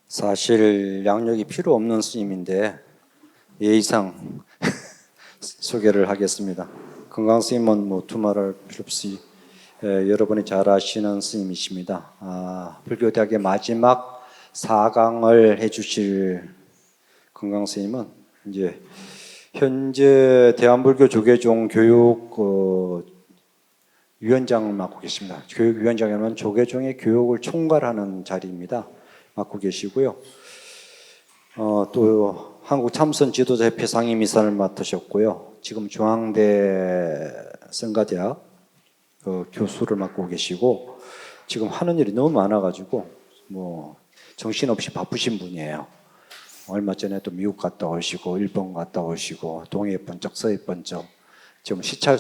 사실 양력이 필요 없는 스님인데 예의상 소개를 하겠습니다. 건강 스님은 뭐 두말할 필요 없이 여러분이 잘 아시는 스님이십니다. 불교대학의 마지막 4강을 해주실 건강 스님은 이제 현재 대한불교 조계종 교육 위원장을 맡고 계십니다. 교육위원장이면 조계종의 교육을 총괄하는 자리입니다. 맡고 계시고요. 또 한국 참선 지도자 협회 상임이사를 맡으셨고요. 지금 중앙대 성가대학 교수를 맡고 계시고 지금 하는 일이 너무 많아가지고 뭐 정신없이 바쁘신 분이에요. 얼마 전에 또 미국 갔다 오시고 일본 갔다 오시고 동해 번쩍 서해 번쩍 지금 시차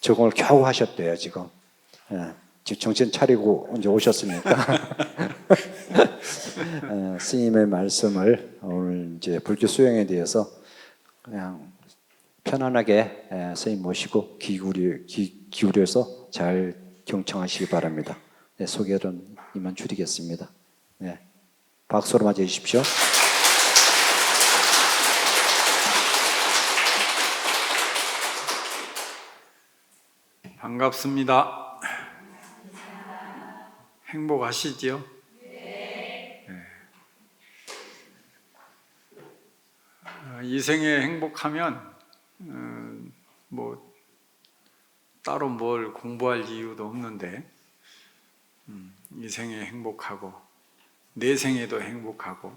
적응을 겨우 하셨대요. 지금. 지금 정신 차리고 이제 오셨으니까 스님의 말씀을 오늘 이제 불교 수행에 대해서 그냥 편안하게 스님 모시고 기울여서 잘 경청하시기 바랍니다. 네, 소개는 이만 줄이겠습니다. 네, 박수로 맞이해 주십시오. 반갑습니다. 행복하시지요? 네. 이 생에 행복하면 뭐 따로 뭘 공부할 이유도 없는데 이 생에 행복하고 내 생에도 행복하고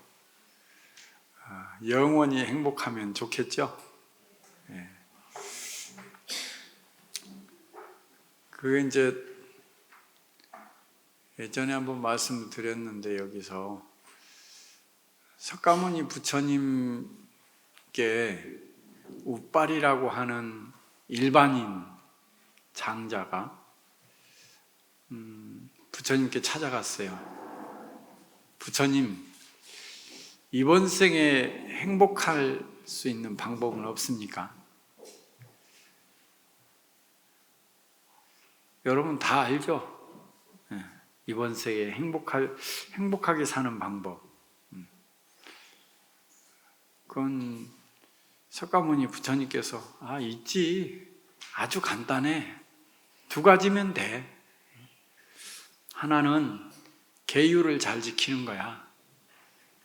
영원히 행복하면 좋겠죠? 네. 그게 이제 예전에 한번 말씀드렸는데 여기서 석가모니 부처님께 우빨이라고 하는 일반인 장자가 부처님께 찾아갔어요. 부처님, 이번 생에 행복할 수 있는 방법은 없습니까? 여러분 다 알죠? 이번 생에 행복하게 사는 방법. 그건 석가모니 부처님께서 있지. 아주 간단해. 2가지면 돼. 하나는 계율을 잘 지키는 거야.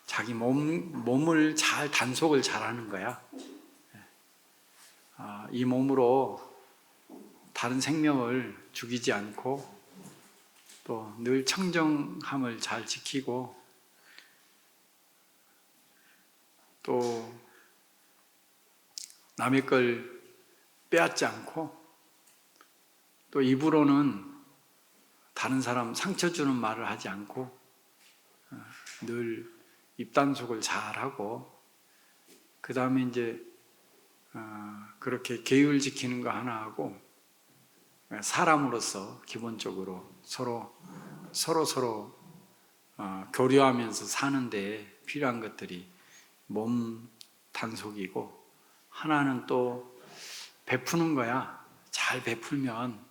자기 몸을 잘 단속을 잘 하는 거야. 이 몸으로 다른 생명을 죽이지 않고 또 늘 청정함을 잘 지키고 또 남의 걸 빼앗지 않고 또 입으로는 다른 사람 상처 주는 말을 하지 않고 늘 입단속을 잘하고 그 다음에 이제 그렇게 계율 지키는 거 하나 하고 사람으로서 기본적으로 서로 교류하면서 사는데 필요한 것들이 몸 단속이고 하나는 또 베푸는 거야. 잘 베풀면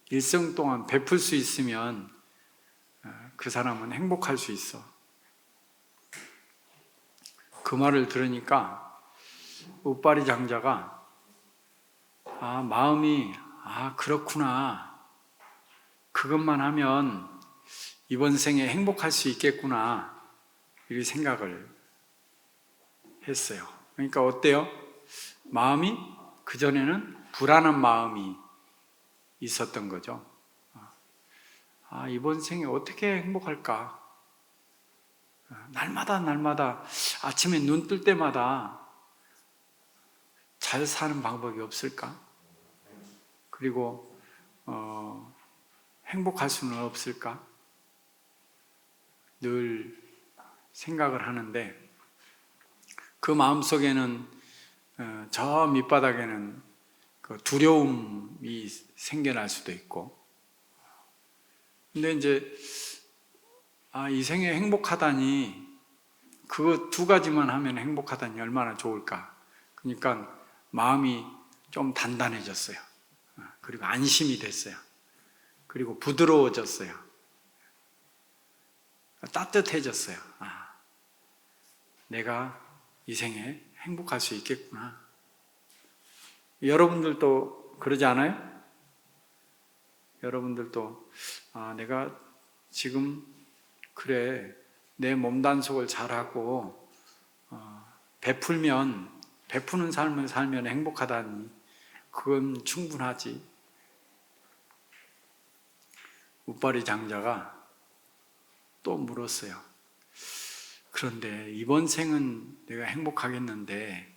일생 동안 베풀 수 있으면 그 사람은 행복할 수 있어. 그 말을 들으니까 우빨이 장자가 마음이 그렇구나. 그것만 하면 이번 생에 행복할 수 있겠구나. 이렇게 생각을 했어요. 그러니까 어때요? 마음이 그전에는 불안한 마음이 있었던 거죠. 이번 생에 어떻게 행복할까? 날마다 아침에 눈 뜰 때마다 잘 사는 방법이 없을까? 그리고 행복할 수는 없을까? 늘 생각을 하는데 그 마음속에는 저 밑바닥에는 그 두려움이 생겨날 수도 있고 근데 이제 이 생에 행복하다니 그거 2가지만 하면 행복하다니 얼마나 좋을까? 그러니까 마음이 좀 단단해졌어요. 그리고 안심이 됐어요. 그리고 부드러워졌어요. 따뜻해졌어요. 내가 이 생에 행복할 수 있겠구나. 여러분들도 그러지 않아요? 여러분들도 내가 지금 그래 내 몸단속을 잘하고 베푸는 삶을 살면 행복하다니 그건 충분하지. 우빠리 장자가 또 물었어요. 그런데 이번 생은 내가 행복하겠는데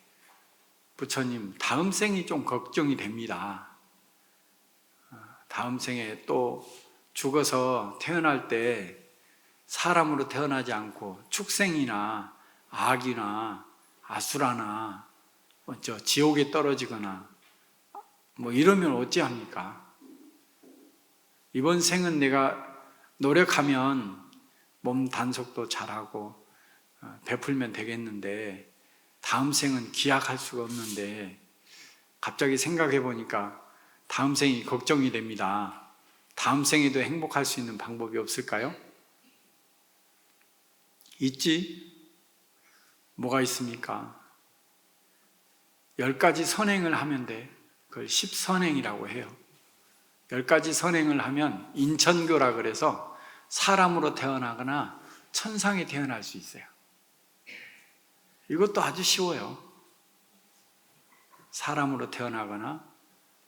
부처님 다음 생이 좀 걱정이 됩니다. 다음 생에 또 죽어서 태어날 때 사람으로 태어나지 않고 축생이나 악이나 아수라나 지옥에 떨어지거나 뭐 이러면 어찌합니까? 이번 생은 내가 노력하면 몸 단속도 잘하고 베풀면 되겠는데 다음 생은 기약할 수가 없는데 갑자기 생각해 보니까 다음 생이 걱정이 됩니다. 다음 생에도 행복할 수 있는 방법이 없을까요? 있지? 뭐가 있습니까? 10가지 선행을 하면 돼. 그걸 10선행이라고 해요. 10가지 선행을 하면 인천교라 그래서 사람으로 태어나거나 천상에 태어날 수 있어요. 이것도 아주 쉬워요. 사람으로 태어나거나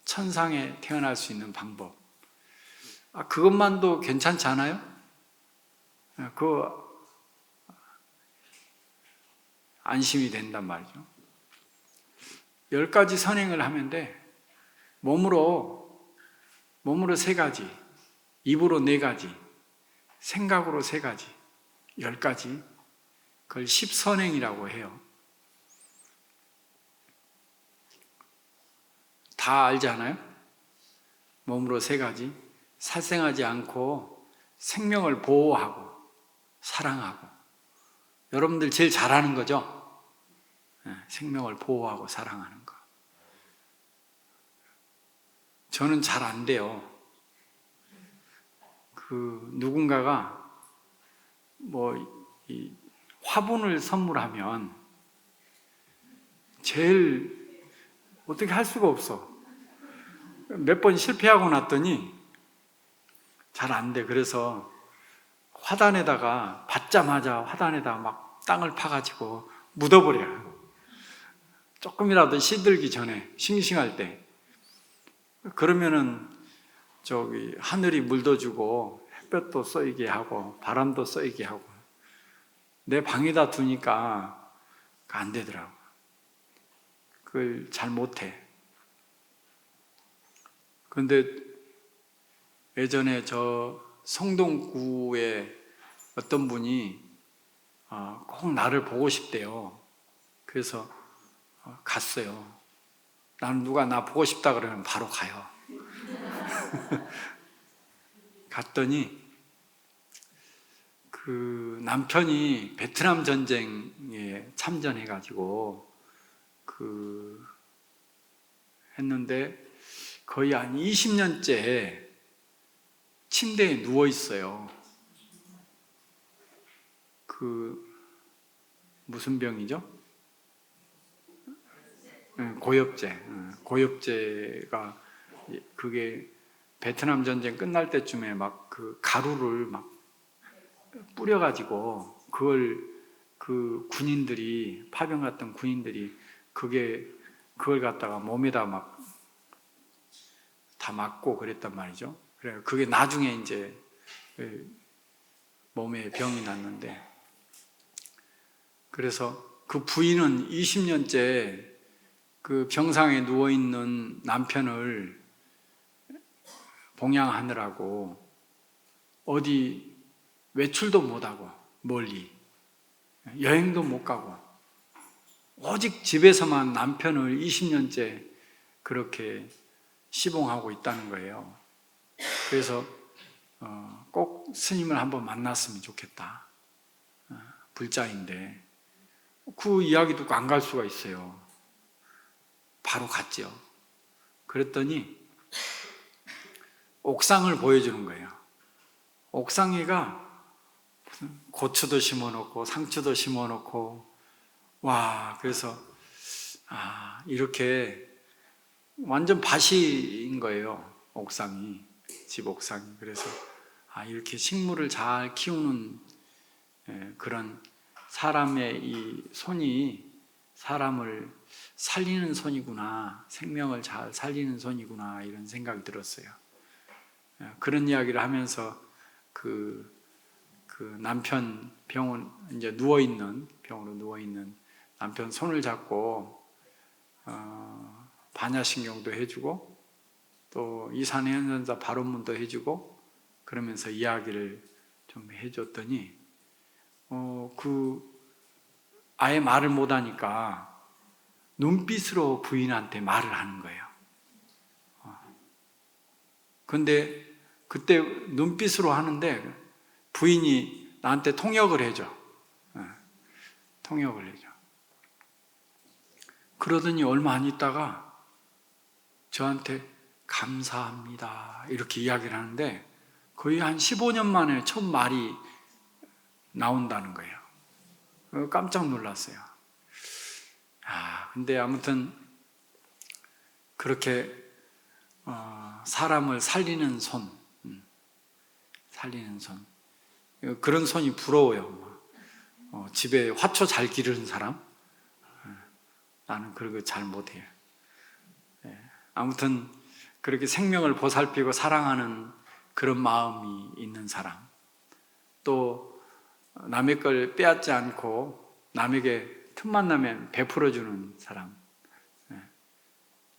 천상에 태어날 수 있는 방법. 그것만도 괜찮지 않아요? 그거 안심이 된단 말이죠. 10가지 선행을 하면 돼. 몸으로 3가지, 입으로 4가지, 생각으로 3가지, 10가지. 그걸 10선행이라고 해요. 다 알지 않아요? 몸으로 3가지, 살생하지 않고 생명을 보호하고 사랑하고. 여러분들 제일 잘하는 거죠? 생명을 보호하고 사랑하는 거. 저는 잘 안 돼요. 누군가가 이 화분을 선물하면 제일 어떻게 할 수가 없어. 몇 번 실패하고 났더니 잘 안 돼. 그래서 화단에다가 받자마자 화단에다가 막 땅을 파가지고 묻어버려요. 조금이라도 시들기 전에 싱싱할 때. 그러면은 하늘이 물도 주고 햇볕도 쏘이게 하고 바람도 쏘이게 하고 내 방에다 두니까 안 되더라고. 그걸 잘 못해. 그런데 예전에 저 성동구에 어떤 분이 꼭 나를 보고 싶대요. 그래서 갔어요. 나는 누가 나 보고 싶다 그러면 바로 가요. 갔더니 남편이 베트남 전쟁에 참전해가지고 했는데 거의 한 20년째 침대에 누워 있어요. 무슨 병이죠? 고엽제. 고엽제가 그게 베트남 전쟁 끝날 때쯤에 막 가루를 막 뿌려가지고 그걸 군인들이 파병 갔던 군인들이 그걸 갖다가 몸에다 막 다 맞고 그랬단 말이죠. 그래 그게 나중에 이제 몸에 병이 났는데 그래서 그 부인은 20년째 그 병상에 누워 있는 남편을 봉양하느라고 어디 외출도 못하고 멀리 여행도 못 가고 오직 집에서만 남편을 20년째 그렇게 시봉하고 있다는 거예요. 그래서 꼭 스님을 한번 만났으면 좋겠다. 불자인데 그 이야기 듣고 안 갈 수가 있어요. 바로 갔죠. 그랬더니 옥상을 보여주는 거예요. 옥상에가 무슨 고추도 심어놓고 상추도 심어놓고, 와, 그래서 이렇게 완전 밭인 거예요. 옥상이, 집 옥상이. 그래서 이렇게 식물을 잘 키우는 그런 사람의 이 손이 사람을 살리는 손이구나, 생명을 잘 살리는 손이구나, 이런 생각이 들었어요. 그런 이야기를 하면서 그 남편 병원 이제 병원으로 누워 있는 남편 손을 잡고 반야신경도 해주고 또 이산의 현선사 발언문도 해주고 그러면서 이야기를 좀 해줬더니 아예 말을 못하니까 눈빛으로 부인한테 말을 하는 거예요. 근데 그때 눈빛으로 하는데 부인이 나한테 통역을 해줘. 통역을 해줘. 그러더니 얼마 안 있다가 저한테 감사합니다 이렇게 이야기를 하는데 거의 한 15년 만에 처음 말이 나온다는 거예요. 깜짝 놀랐어요. 근데 아무튼 그렇게 사람을 살리는 손, 그런 손이 부러워요. 집에 화초 잘 기르는 사람, 나는 그런 거 잘 못해요. 아무튼 그렇게 생명을 보살피고 사랑하는 그런 마음이 있는 사람, 또 남의 걸 빼앗지 않고 남에게 틈만 나면 베풀어주는 사람,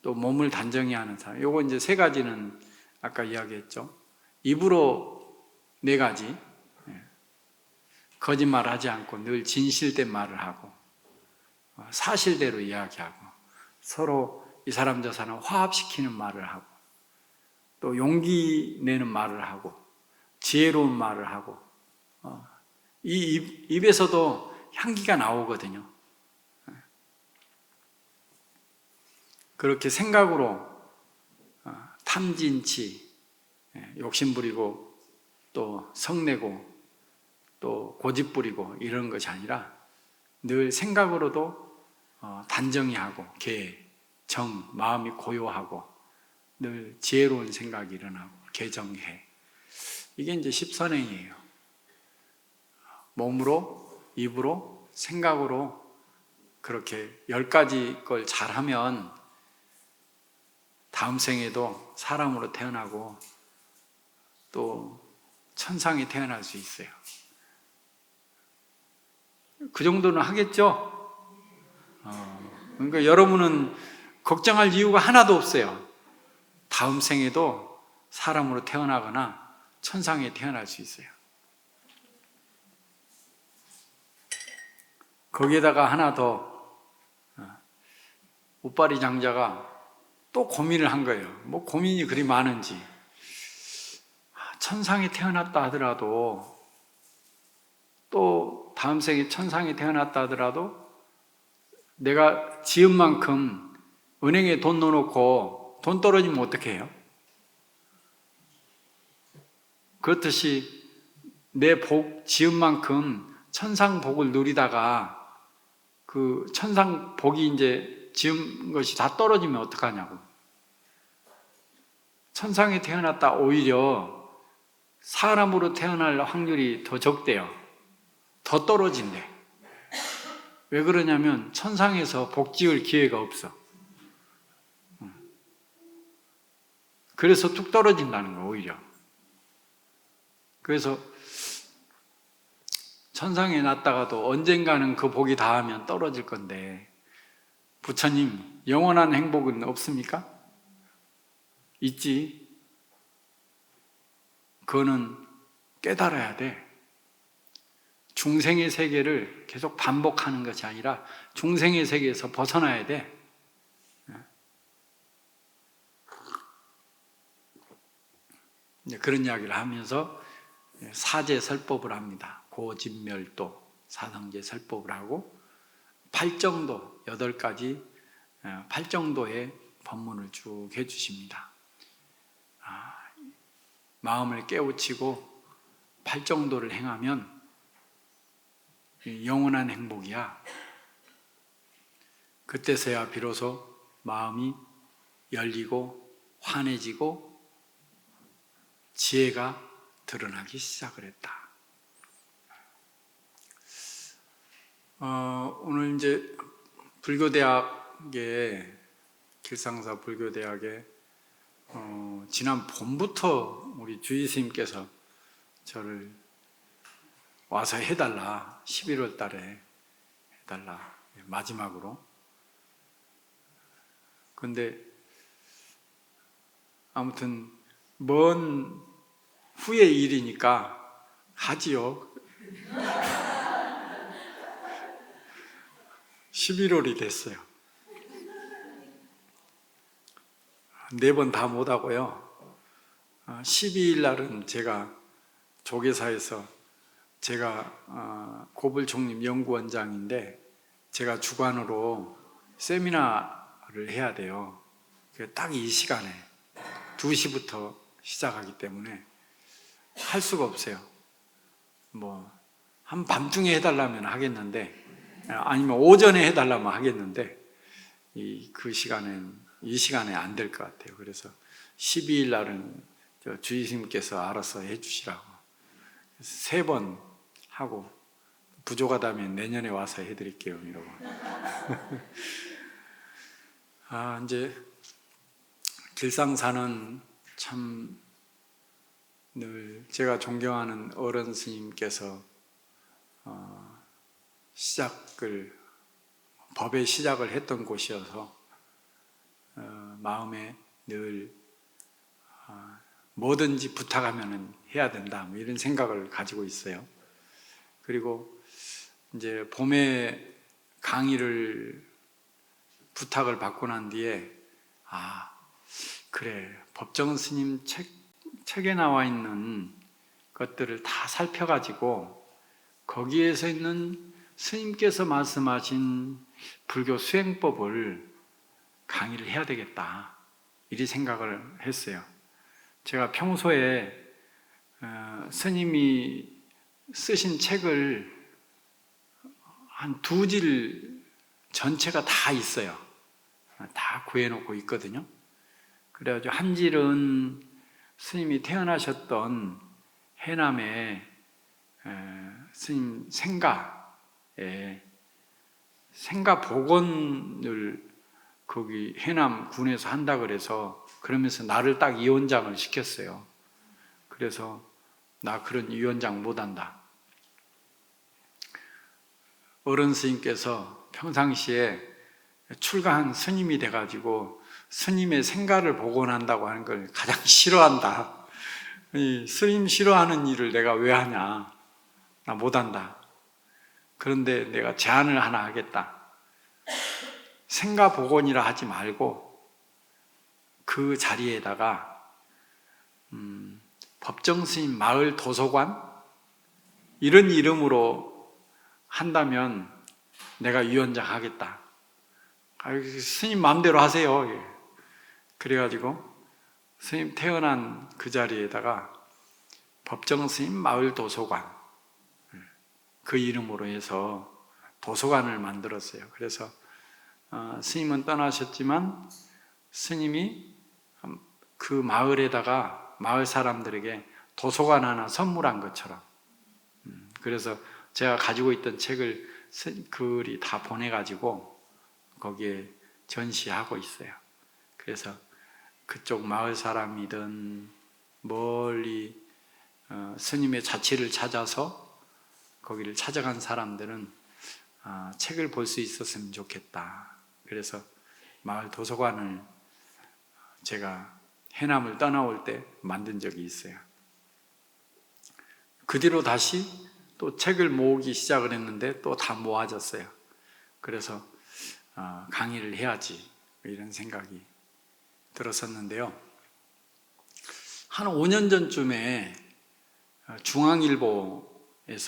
또 몸을 단정히 하는 사람. 요거 이제 세 가지는 아까 이야기했죠. 입으로 네 가지, 거짓말하지 않고 늘 진실된 말을 하고 사실대로 이야기하고 서로 이 사람 저 사람 화합시키는 말을 하고 또 용기 내는 말을 하고 지혜로운 말을 하고 이 입에서도 향기가 나오거든요. 그렇게 생각으로 탐진치, 욕심부리고 또 성내고 또 고집부리고 이런 것이 아니라 늘 생각으로도 단정히 하고 정, 마음이 고요하고 늘 지혜로운 생각이 일어나고 개정해. 이게 이제 십선행이에요. 몸으로, 입으로, 생각으로 그렇게 10가지 걸 잘하면 다음 생에도 사람으로 태어나고 또 천상에 태어날 수 있어요. 그 정도는 하겠죠? 그러니까 여러분은 걱정할 이유가 하나도 없어요. 다음 생에도 사람으로 태어나거나 천상에 태어날 수 있어요. 거기에다가 하나 더, 우빠리 장자가 또 고민을 한 거예요. 뭐 고민이 그리 많은지. 천상에 태어났다 하더라도 또 다음 생에 천상에 태어났다 하더라도 내가 지은 만큼 은행에 돈 넣어놓고 돈 떨어지면 어떻게 해요? 그렇듯이 내 복 지은 만큼 천상 복을 누리다가 그 천상 복이 이제 지은 것이 다 떨어지면 어떡하냐고. 천상에 태어났다 오히려 사람으로 태어날 확률이 더 적대요. 더 떨어진대. 왜 그러냐면 천상에서 복 지을 기회가 없어. 그래서 뚝 떨어진다는 거 오히려. 그래서 천상에 났다가도 언젠가는 그 복이 닿으면 떨어질 건데 부처님 영원한 행복은 없습니까? 있지. 그거는 깨달아야 돼. 중생의 세계를 계속 반복하는 것이 아니라 중생의 세계에서 벗어나야 돼. 그런 이야기를 하면서 사제설법을 합니다. 고진멸도, 사성제 설법을 하고 팔정도 8가지 팔정도의 법문을 쭉 해주십니다. 마음을 깨우치고 팔정도를 행하면 영원한 행복이야. 그때서야 비로소 마음이 열리고 환해지고 지혜가 드러나기 시작을 했다. 오늘 이제 불교대학에, 길상사 불교대학에 지난 봄부터 우리 주의 스님께서 저를 와서 해달라, 11월 달에 해달라, 마지막으로. 근데 아무튼 먼 후의 일이니까 하지요. 11월이 됐어요. 4번 다 못하고요. 12일 날은 제가 조계사에서, 제가 고불총림 연구원장인데 제가 주관으로 세미나를 해야 돼요. 딱 이 시간에 2시부터 시작하기 때문에 할 수가 없어요. 한 밤중에 해달라면 하겠는데, 아니면 오전에 해달라면 하겠는데, 이 시간에 안 될 것 같아요. 그래서 12일 날은 주의스님께서 알아서 해주시라고. 그래서 3번 하고, 부족하다면 내년에 와서 해드릴게요. 이러고. 이제 길상사는 참 늘 제가 존경하는 어른 스님께서 법의 시작을 했던 곳이어서 마음에 늘 뭐든지 부탁하면 해야 된다, 이런 생각을 가지고 있어요. 그리고 이제 봄에 강의를 부탁을 받고 난 뒤에 그래, 법정 스님 책에 나와 있는 것들을 다 살펴가지고 거기에서 있는 스님께서 말씀하신 불교 수행법을 강의를 해야 되겠다, 이리 생각을 했어요. 제가 평소에 스님이 쓰신 책을 한 2질 전체가 다 있어요. 다 구해놓고 있거든요. 그래가지고 한 질은 스님이 태어나셨던 해남의 스님 생가에, 생가 복원을 거기 해남 군에서 한다 그래서, 그러면서 나를 딱 위원장을 시켰어요. 그래서 나 그런 위원장 못한다. 어른 스님께서 평상시에 출가한 스님이 돼가지고 스님의 생가를 복원한다고 하는 걸 가장 싫어한다. 스님 싫어하는 일을 내가 왜 하냐, 나 못한다. 그런데 내가 제안을 하나 하겠다. 생가 복원이라 하지 말고 그 자리에다가 법정 스님 마을 도서관, 이런 이름으로 한다면 내가 위원장 하겠다. 스님 마음대로 하세요. 그래가지고 스님 태어난 그 자리에다가 법정 스님 마을 도서관, 그 이름으로 해서 도서관을 만들었어요. 그래서 스님은 떠나셨지만 스님이 그 마을에다가 마을 사람들에게 도서관 하나 선물한 것처럼, 그래서 제가 가지고 있던 책을 글이 다 보내가지고 거기에 전시하고 있어요. 그래서 그쪽 마을 사람이든 멀리 스님의 자취를 찾아서 거기를 찾아간 사람들은 책을 볼 수 있었으면 좋겠다. 그래서 마을 도서관을 제가 해남을 떠나올 때 만든 적이 있어요. 그 뒤로 다시 또 책을 모으기 시작을 했는데 또 다 모아졌어요. 그래서 강의를 해야지, 이런 생각이 들었었는데요. 한 5년 전쯤에 중앙일보에서,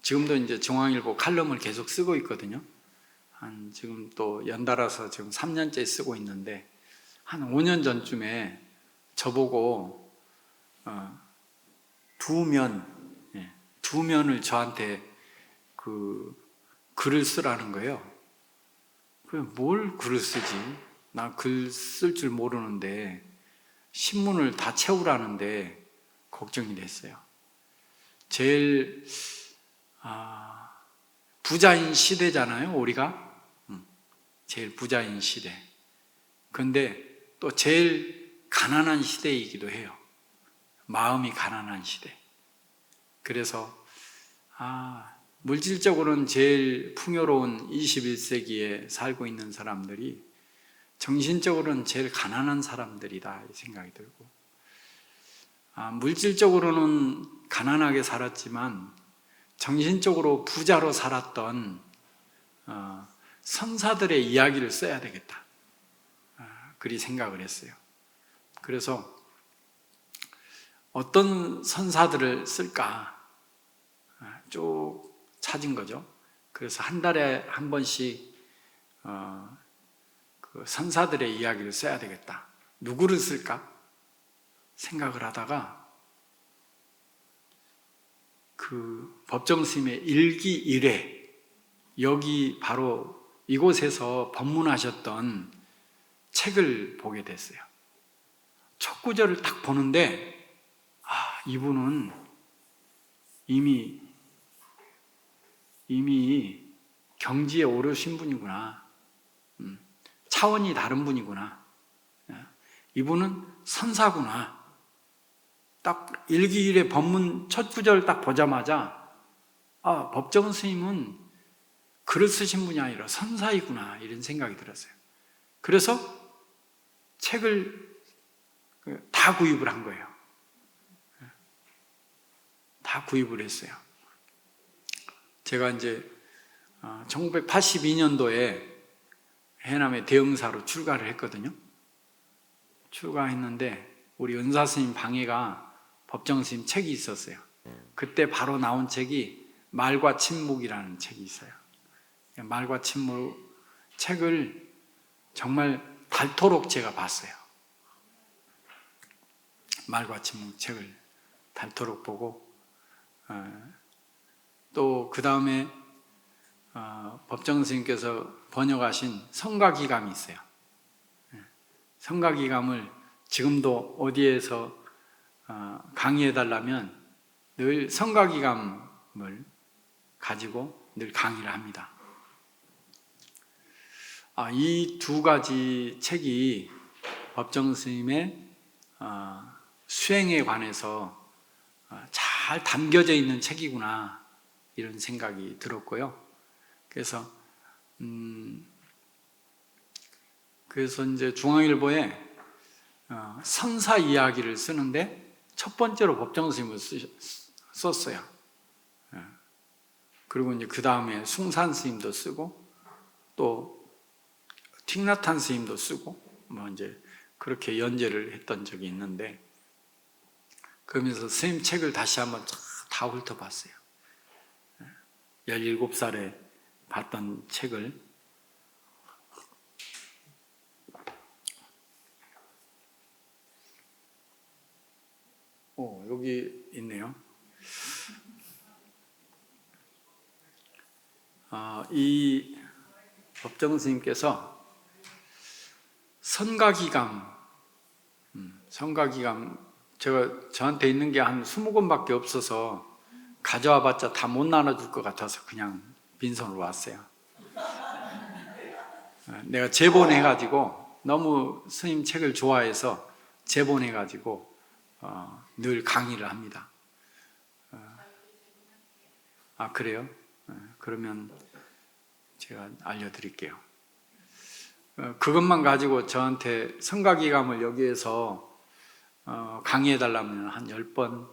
지금도 이제 중앙일보 칼럼을 계속 쓰고 있거든요. 한 지금 또 연달아서 지금 3년째 쓰고 있는데 한 5년 전쯤에 저보고 두 면을 저한테 그 글을 쓰라는 거예요. 뭘 글을 쓰지? 나 글 쓸 줄 모르는데 신문을 다 채우라는데 걱정이 됐어요. 제일 부자인 시대잖아요, 우리가. 제일 부자인 시대. 근데 또 제일 가난한 시대이기도 해요. 마음이 가난한 시대. 그래서 물질적으로는 제일 풍요로운 21세기에 살고 있는 사람들이 정신적으로는 제일 가난한 사람들이다 이 생각이 들고, 물질적으로는 가난하게 살았지만 정신적으로 부자로 살았던 선사들의 이야기를 써야 되겠다, 그리 생각을 했어요. 그래서 어떤 선사들을 쓸까 쭉 찾은 거죠. 그래서 한 달에 한 번씩 그 선사들의 이야기를 써야 되겠다. 누구를 쓸까 생각을 하다가 그 법정스님의 일기 일회, 여기 바로 이곳에서 법문하셨던 책을 보게 됐어요. 첫 구절을 딱 보는데 이분은 이미 경지에 오르신 분이구나. 차원이 다른 분이구나. 이분은 선사구나. 딱 일기일의 법문 첫 구절 딱 보자마자 법정은 스님은 글을 쓰신 분이 아니라 선사이구나, 이런 생각이 들었어요. 그래서 책을 다 구입을 한 거예요. 다 구입을 했어요. 제가 이제 1982년도에 해남의 대흥사로 출가를 했거든요. 출가했는데 우리 은사 스님 방에가 법정 스님 책이 있었어요. 그때 바로 나온 책이 말과 침묵이라는 책이 있어요. 말과 침묵 책을 정말 닳도록 제가 봤어요. 말과 침묵 책을 닳도록 보고, 또 그 다음에 법정 스님께서 번역하신 성가기감이 있어요. 성가기감을 지금도 어디에서 강의해 달라면 늘 성가기감을 가지고 늘 강의를 합니다. 이 두 가지 책이 법정 스님의 수행에 관해서 잘 담겨져 있는 책이구나, 이런 생각이 들었고요. 그래서 이제 중앙일보에 선사 이야기를 쓰는데 첫 번째로 법정 스님을 썼어요. 그리고 이제 그 다음에 숭산 스님도 쓰고 또 틱나탄 스님도 쓰고 이제 그렇게 연재를 했던 적이 있는데, 그러면서 스님 책을 다시 한번 다 훑어봤어요. 17살에 봤던 책을. 여기 있네요. 이 법정 스님께서 선가기감, 저한테 있는 게 한 20권밖에 없어서 가져와 봤자 다 못 나눠줄 것 같아서 그냥 빈손으로 왔어요. 내가 재본해가지고, 너무 스님 책을 좋아해서 재본해가지고 늘 강의를 합니다. 그래요? 그러면 제가 알려드릴게요. 그것만 가지고 저한테 성가기감을 여기에서 강의해달라면 한 10번,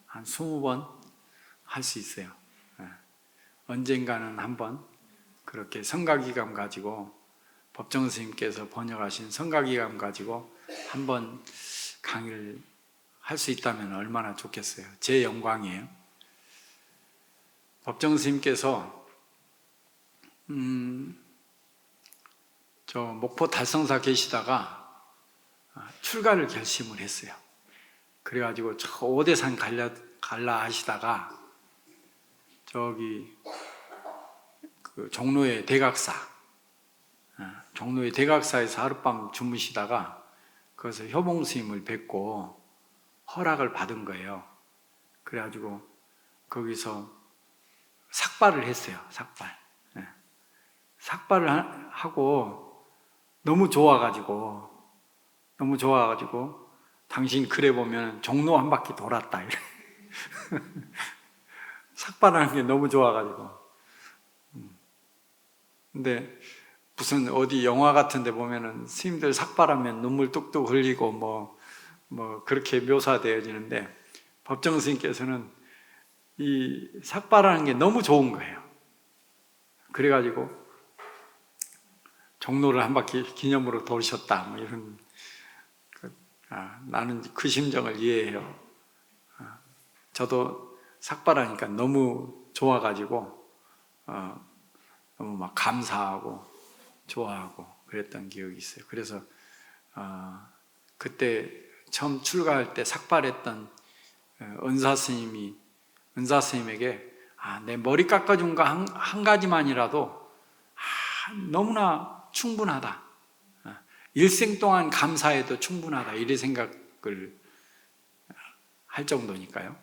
한 20번 할 수 있어요. 언젠가는 한번 그렇게 성가기감 가지고, 법정 스님께서 번역하신 성가기감 가지고 한번 강의를 할 수 있다면 얼마나 좋겠어요. 제 영광이에요. 법정 스님께서 저 목포 달성사 계시다가 출가를 결심을 했어요. 그래가지고 저 오대산 갈라 하시다가 저기 그 종로의 대각사에서 하룻밤 주무시다가 거기서 효봉 스님을 뵙고 허락을 받은 거예요. 그래가지고 거기서 삭발을 했어요. 삭발을 하고 너무 좋아가지고 당신 글에 보면 종로 한 바퀴 돌았다. 삭발하는 게 너무 좋아가지고. 근데 무슨 어디 영화 같은 데 보면은 스님들 삭발하면 눈물 뚝뚝 흘리고 뭐 그렇게 묘사되어지는데 법정 스님께서는 이 삭발하는 게 너무 좋은 거예요. 그래가지고 종로를 한 바퀴 기념으로 돌으셨다. 뭐 이런. 나는 그 심정을 이해해요. 저도 삭발하니까 너무 좋아가지고 너무 막 감사하고 좋아하고 그랬던 기억이 있어요. 그래서 그때 처음 출가할 때 삭발했던 은사 스님에게 내 머리 깎아준 거 한 가지만이라도 너무나 충분하다. 일생 동안 감사해도 충분하다. 이런 생각을 할 정도니까요.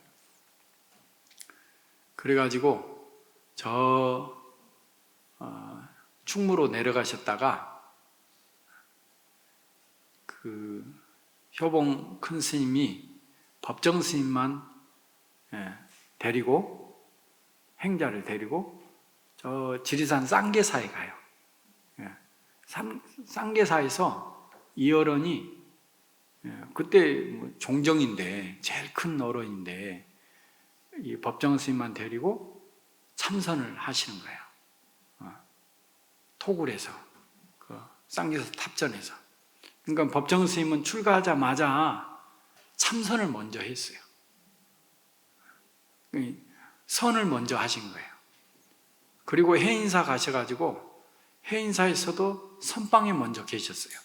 그래가지고 저 충무로 내려가셨다가 그 효봉 큰 스님이 법정 스님만 데리고 행자를 데리고 저 지리산 쌍계사에 가요. 쌍계사에서 이 어른이 그때 종정인데 제일 큰 어른인데 이 법정 스님만 데리고 참선을 하시는 거예요. 토굴에서 그 쌍계사 탑전에서. 그러니까 법정 스님은 출가하자마자 참선을 먼저 했어요. 선을 먼저 하신 거예요. 그리고 해인사 가셔가지고 해인사에서도 선방에 먼저 계셨어요.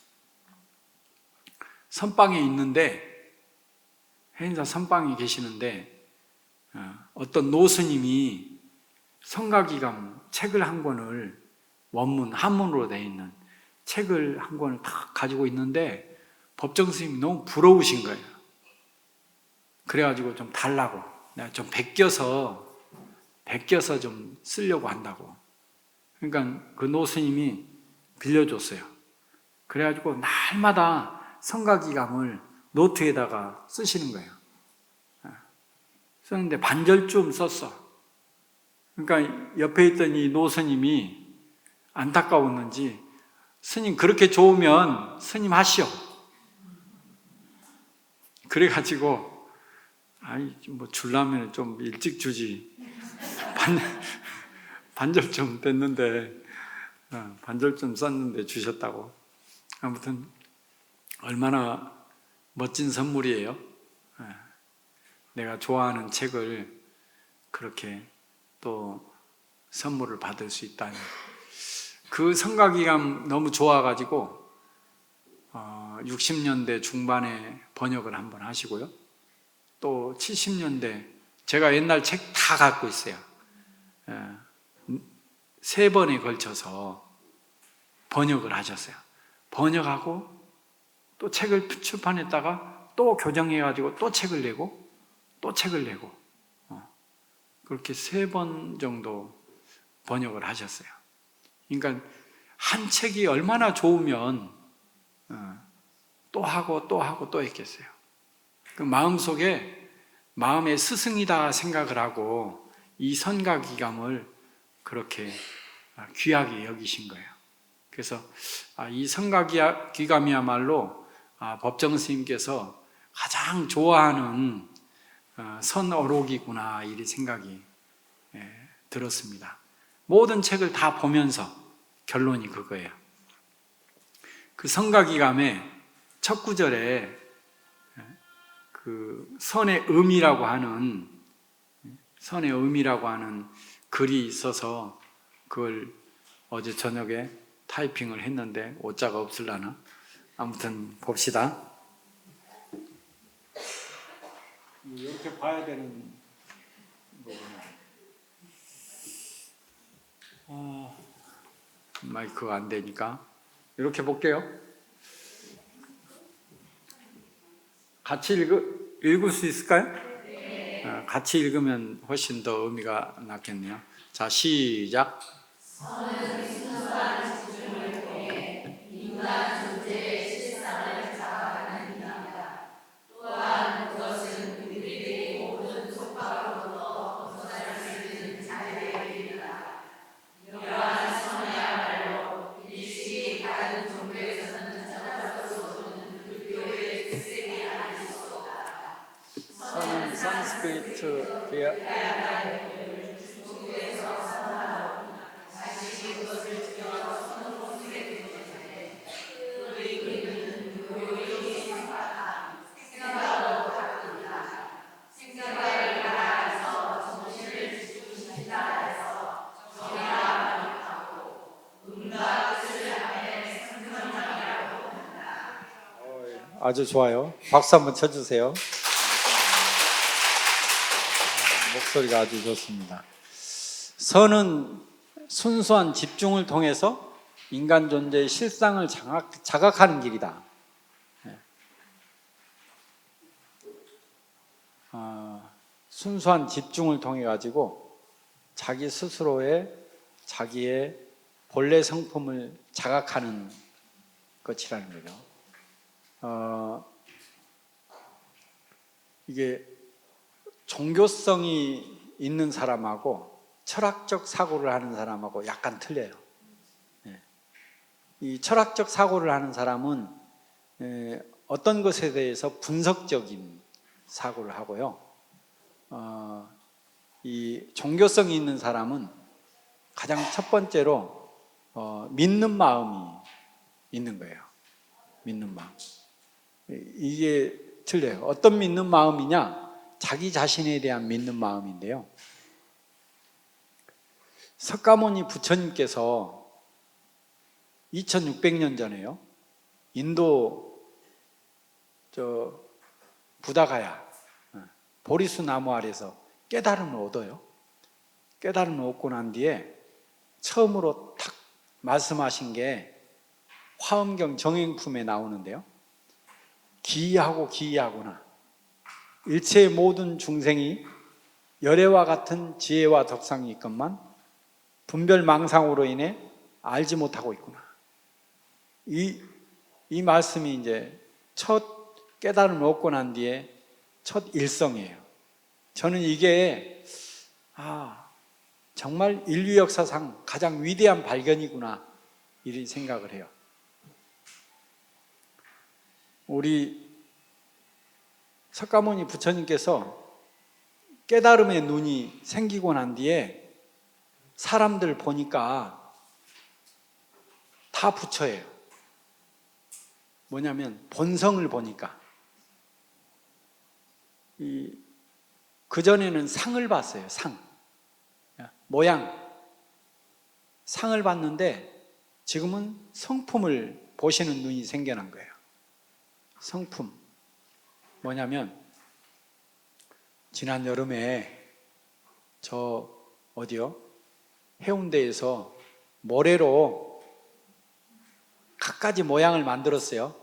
선방에 있는데 해인사 선방에 계시는데 어떤 노스님이 성가기감 책을 한 권을 원문 한문으로 되어 있는 책을 한 권을 딱 가지고 있는데 법정 스님이 너무 부러우신 거예요. 그래가지고 좀 달라고 내가 좀 베껴서 좀 쓰려고 한다고. 그러니까 그 노스님이 빌려줬어요. 그래가지고 날마다 성가기감을 노트에다가 쓰시는 거예요. 썼는데 반절쯤 썼어. 그러니까 옆에 있던 이 노스님이 안타까웠는지 스님 그렇게 좋으면 스님 하시오. 그래가지고 뭐 줄라면 좀 일찍 주지. 반절쯤 됐는데 반절쯤 썼는데 주셨다고. 아무튼 얼마나 멋진 선물이에요. 내가 좋아하는 책을 그렇게 또 선물을 받을 수 있다니. 그 성가기감 너무 좋아가지고 60년대 중반에 번역을 한번 하시고요. 또 70년대 제가 옛날 책 다 갖고 있어요. 3번에 걸쳐서 번역을 하셨어요. 번역하고 또 책을 출판했다가 또 교정해가지고 또 책을 내고 또 책을 내고 그렇게 3번 정도 번역을 하셨어요. 그러니까 한 책이 얼마나 좋으면 또 하고 또 하고 또 했겠어요. 그 마음속에 마음의 스승이다 생각을 하고 이 선가기감을 그렇게 귀하게 여기신 거예요. 그래서 이 선가기감이야말로 법정 스님께서 가장 좋아하는 선어록이구나 이런 생각이 들었습니다. 모든 책을 다 보면서 결론이 그거예요. 그 성가기감의 첫 구절에 그 선의 의미라고 하는 글이 있어서 그걸 어제 저녁에 타이핑을 했는데 오자가 없을라나? 아무튼 봅시다. 이렇게 봐야 되는 거구나. 마이크가 안 되니까 이렇게 볼게요. 같이 읽을 수 있을까요? 같이 읽으면 훨씬 더 의미가 낫겠네요. 자, 시작. 저는 산스크리트 아주 좋아요. 박수 한번 쳐주세요. 목소리가 아주 좋습니다. 선은 순수한 집중을 통해서 인간 존재의 실상을 자각하는 길이다. 순수한 집중을 통해 가지고 자기 스스로의 자기의 본래 성품을 자각하는 것이라는 거죠. 이게 종교성이 있는 사람하고 철학적 사고를 하는 사람하고 약간 틀려요. 이 철학적 사고를 하는 사람은 어떤 것에 대해서 분석적인 사고를 하고요. 이 종교성이 있는 사람은 가장 첫 번째로 믿는 마음이 있는 거예요. 믿는 마음. 이게 틀려요. 어떤 믿는 마음이냐? 자기 자신에 대한 믿는 마음인데요. 석가모니 부처님께서 2600년 전에요. 인도 부다가야 보리수 나무 아래서 깨달음을 얻어요. 깨달음을 얻고 난 뒤에 처음으로 탁 말씀하신 게 화엄경 정행품에 나오는데요. 기이하고 기이하구나. 일체의 모든 중생이 열애와 같은 지혜와 덕상이 있건만 분별 망상으로 인해 알지 못하고 있구나. 이 말씀이 이제 첫 깨달음을 얻고 난 뒤에 첫 일성이에요. 저는 이게 정말 인류 역사상 가장 위대한 발견이구나 이런 생각을 해요. 우리 석가모니 부처님께서 깨달음의 눈이 생기고 난 뒤에 사람들 보니까 다 부처예요. 뭐냐면 본성을 보니까. 그전에는 상을 봤어요. 상. 모양. 상을 봤는데 지금은 성품을 보시는 눈이 생겨난 거예요. 성품. 뭐냐면 지난 여름에 저 어디요? 해운대에서 모래로 갖가지 모양을 만들었어요.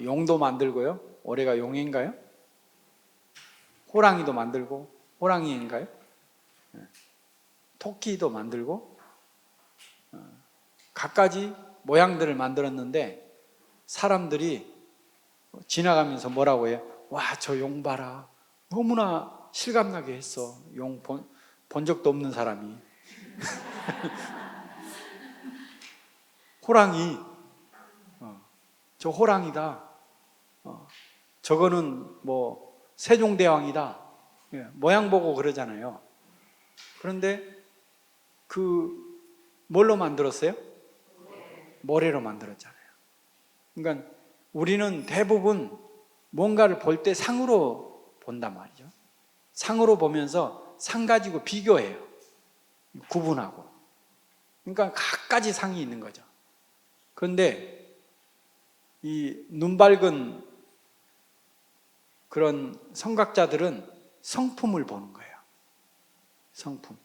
용도 만들고요. 올해가 용인가요? 호랑이도 만들고, 호랑이인가요? 토끼도 만들고, 갖가지 모양들을 만들었는데 사람들이 지나가면서 뭐라고 해요? 와, 저 용 봐라. 너무나 실감나게 했어. 용 본 적도 없는 사람이. 호랑이. 저 호랑이다. 저거는 뭐 세종대왕이다. 모양 보고 그러잖아요. 그런데 뭘로 만들었어요? 모래로 만들었잖아요. 그러니까 우리는 대부분 뭔가를 볼 때 상으로 본단 말이죠. 상으로 보면서 상 가지고 비교해요. 구분하고. 그러니까 갖가지 상이 있는 거죠. 그런데 이 눈 밝은 그런 성각자들은 성품을 보는 거예요. 성품,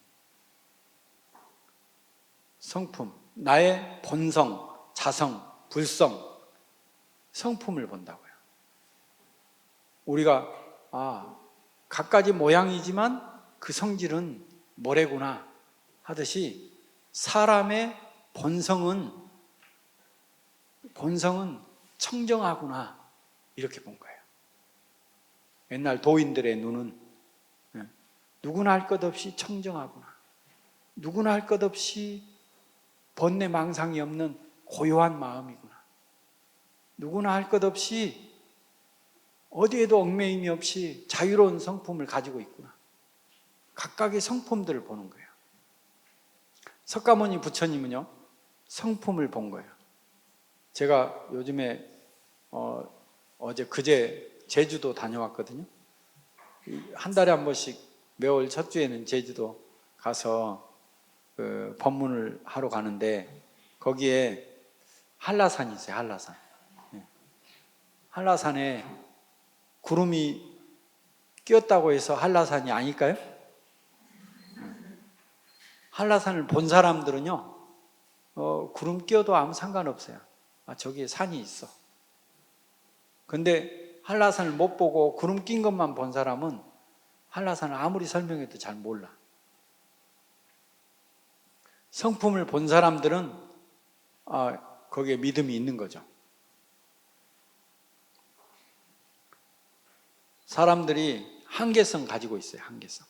나의 본성, 자성, 불성, 성품을 본다고요. 우리가 갖가지 모양이지만 그 성질은 뭐래구나 하듯이 사람의 본성은 청정하구나 이렇게 본 거예요. 옛날 도인들의 눈은 누구나 할 것 없이 청정하구나, 누구나 할 것 없이 번뇌 망상이 없는 고요한 마음이구나, 누구나 할 것 없이 어디에도 얽매임이 없이 자유로운 성품을 가지고 있구나. 각각의 성품들을 보는 거예요. 석가모니 부처님은요, 성품을 본 거예요. 제가 요즘에 어제 그제 제주도 다녀왔거든요. 한 달에 한 번씩 매월 첫 주에는 제주도 가서 그 법문을 하러 가는데 거기에 한라산이 있어요. 한라산. 한라산에 구름이 끼었다고 해서 한라산이 아닐까요? 한라산을 본 사람들은요, 구름 끼어도 아무 상관없어요. 저기에 산이 있어. 근데 한라산을 못 보고 구름 낀 것만 본 사람은 한라산을 아무리 설명해도 잘 몰라. 성품을 본 사람들은 거기에 믿음이 있는 거죠. 사람들이 한계성 가지고 있어요. 한계성.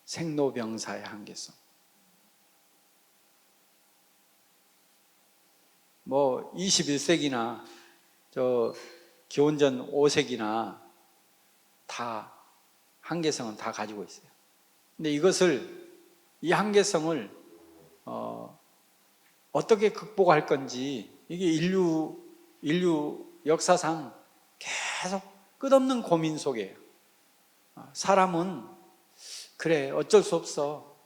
생로병사의 한계성. 21세기나 기원전 5세기나 다 한계성은 다 가지고 있어요. 근데 이 한계성을 어떻게 극복할 건지, 이게 인류 역사상 계속 끝없는 고민 속이에요. 사람은 그래, 어쩔 수 없어,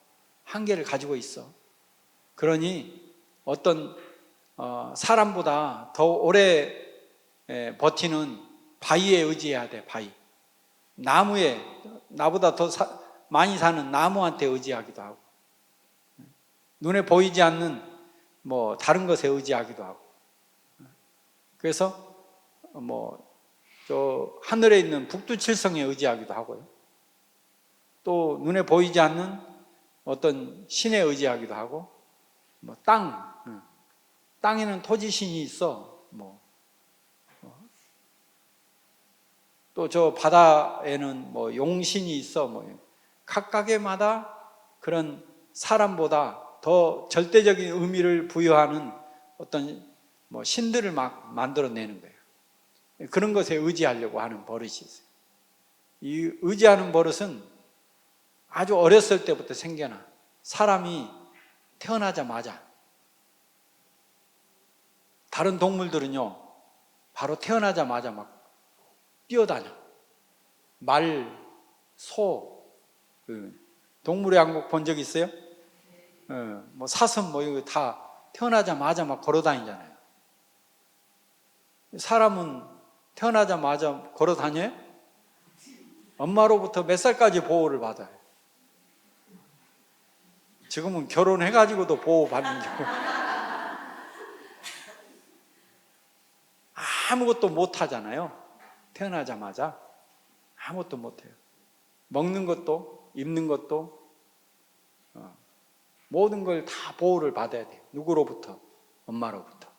한계를 가지고 있어. 그러니 어떤 사람보다 더 오래 버티는 바위에 의지해야 돼. 바위. 나무에, 나보다 더 많이 사는 나무한테 의지하기도 하고, 눈에 보이지 않는 다른 것에 의지하기도 하고, 그래서 저 하늘에 있는 북두칠성에 의지하기도 하고요. 또 눈에 보이지 않는 어떤 신에 의지하기도 하고, 땅에는 토지신이 있어. 또 저 바다에는 용신이 있어. 각각의마다 그런 사람보다 더 절대적인 의미를 부여하는 어떤 신들을 막 만들어내는 거예요. 그런 것에 의지하려고 하는 버릇이 있어요. 이 의지하는 버릇은 아주 어렸을 때부터 생겨나. 사람이 태어나자마자. 다른 동물들은요, 바로 태어나자마자 막 뛰어다녀. 말, 소, 동물의 왕국 본 적 있어요? 사슴 이거 다 태어나자마자 막 걸어다니잖아요. 사람은 태어나자마자 걸어다녀요? 엄마로부터 몇 살까지 보호를 받아요? 지금은 결혼해가지고도 보호받는 경우. 아무것도 못하잖아요. 태어나자마자 아무것도 못해요. 먹는 것도 입는 것도 모든 걸 다 보호를 받아야 돼요. 누구로부터? 엄마로부터.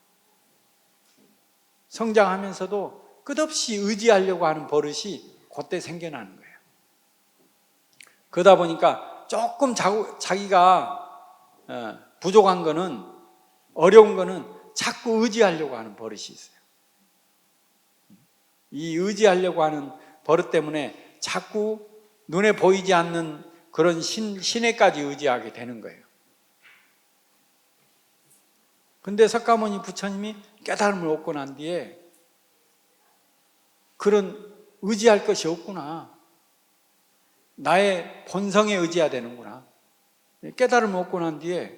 성장하면서도 끝없이 의지하려고 하는 버릇이 그때 생겨나는 거예요. 그러다 보니까 조금 자기가 부족한 거는, 어려운 거는 자꾸 의지하려고 하는 버릇이 있어요. 이 의지하려고 하는 버릇 때문에 자꾸 눈에 보이지 않는 그런 신에까지 의지하게 되는 거예요. 근데 석가모니 부처님이 깨달음을 얻고 난 뒤에 그런 의지할 것이 없구나. 나의 본성에 의지해야 되는구나. 깨달음을 얻고 난 뒤에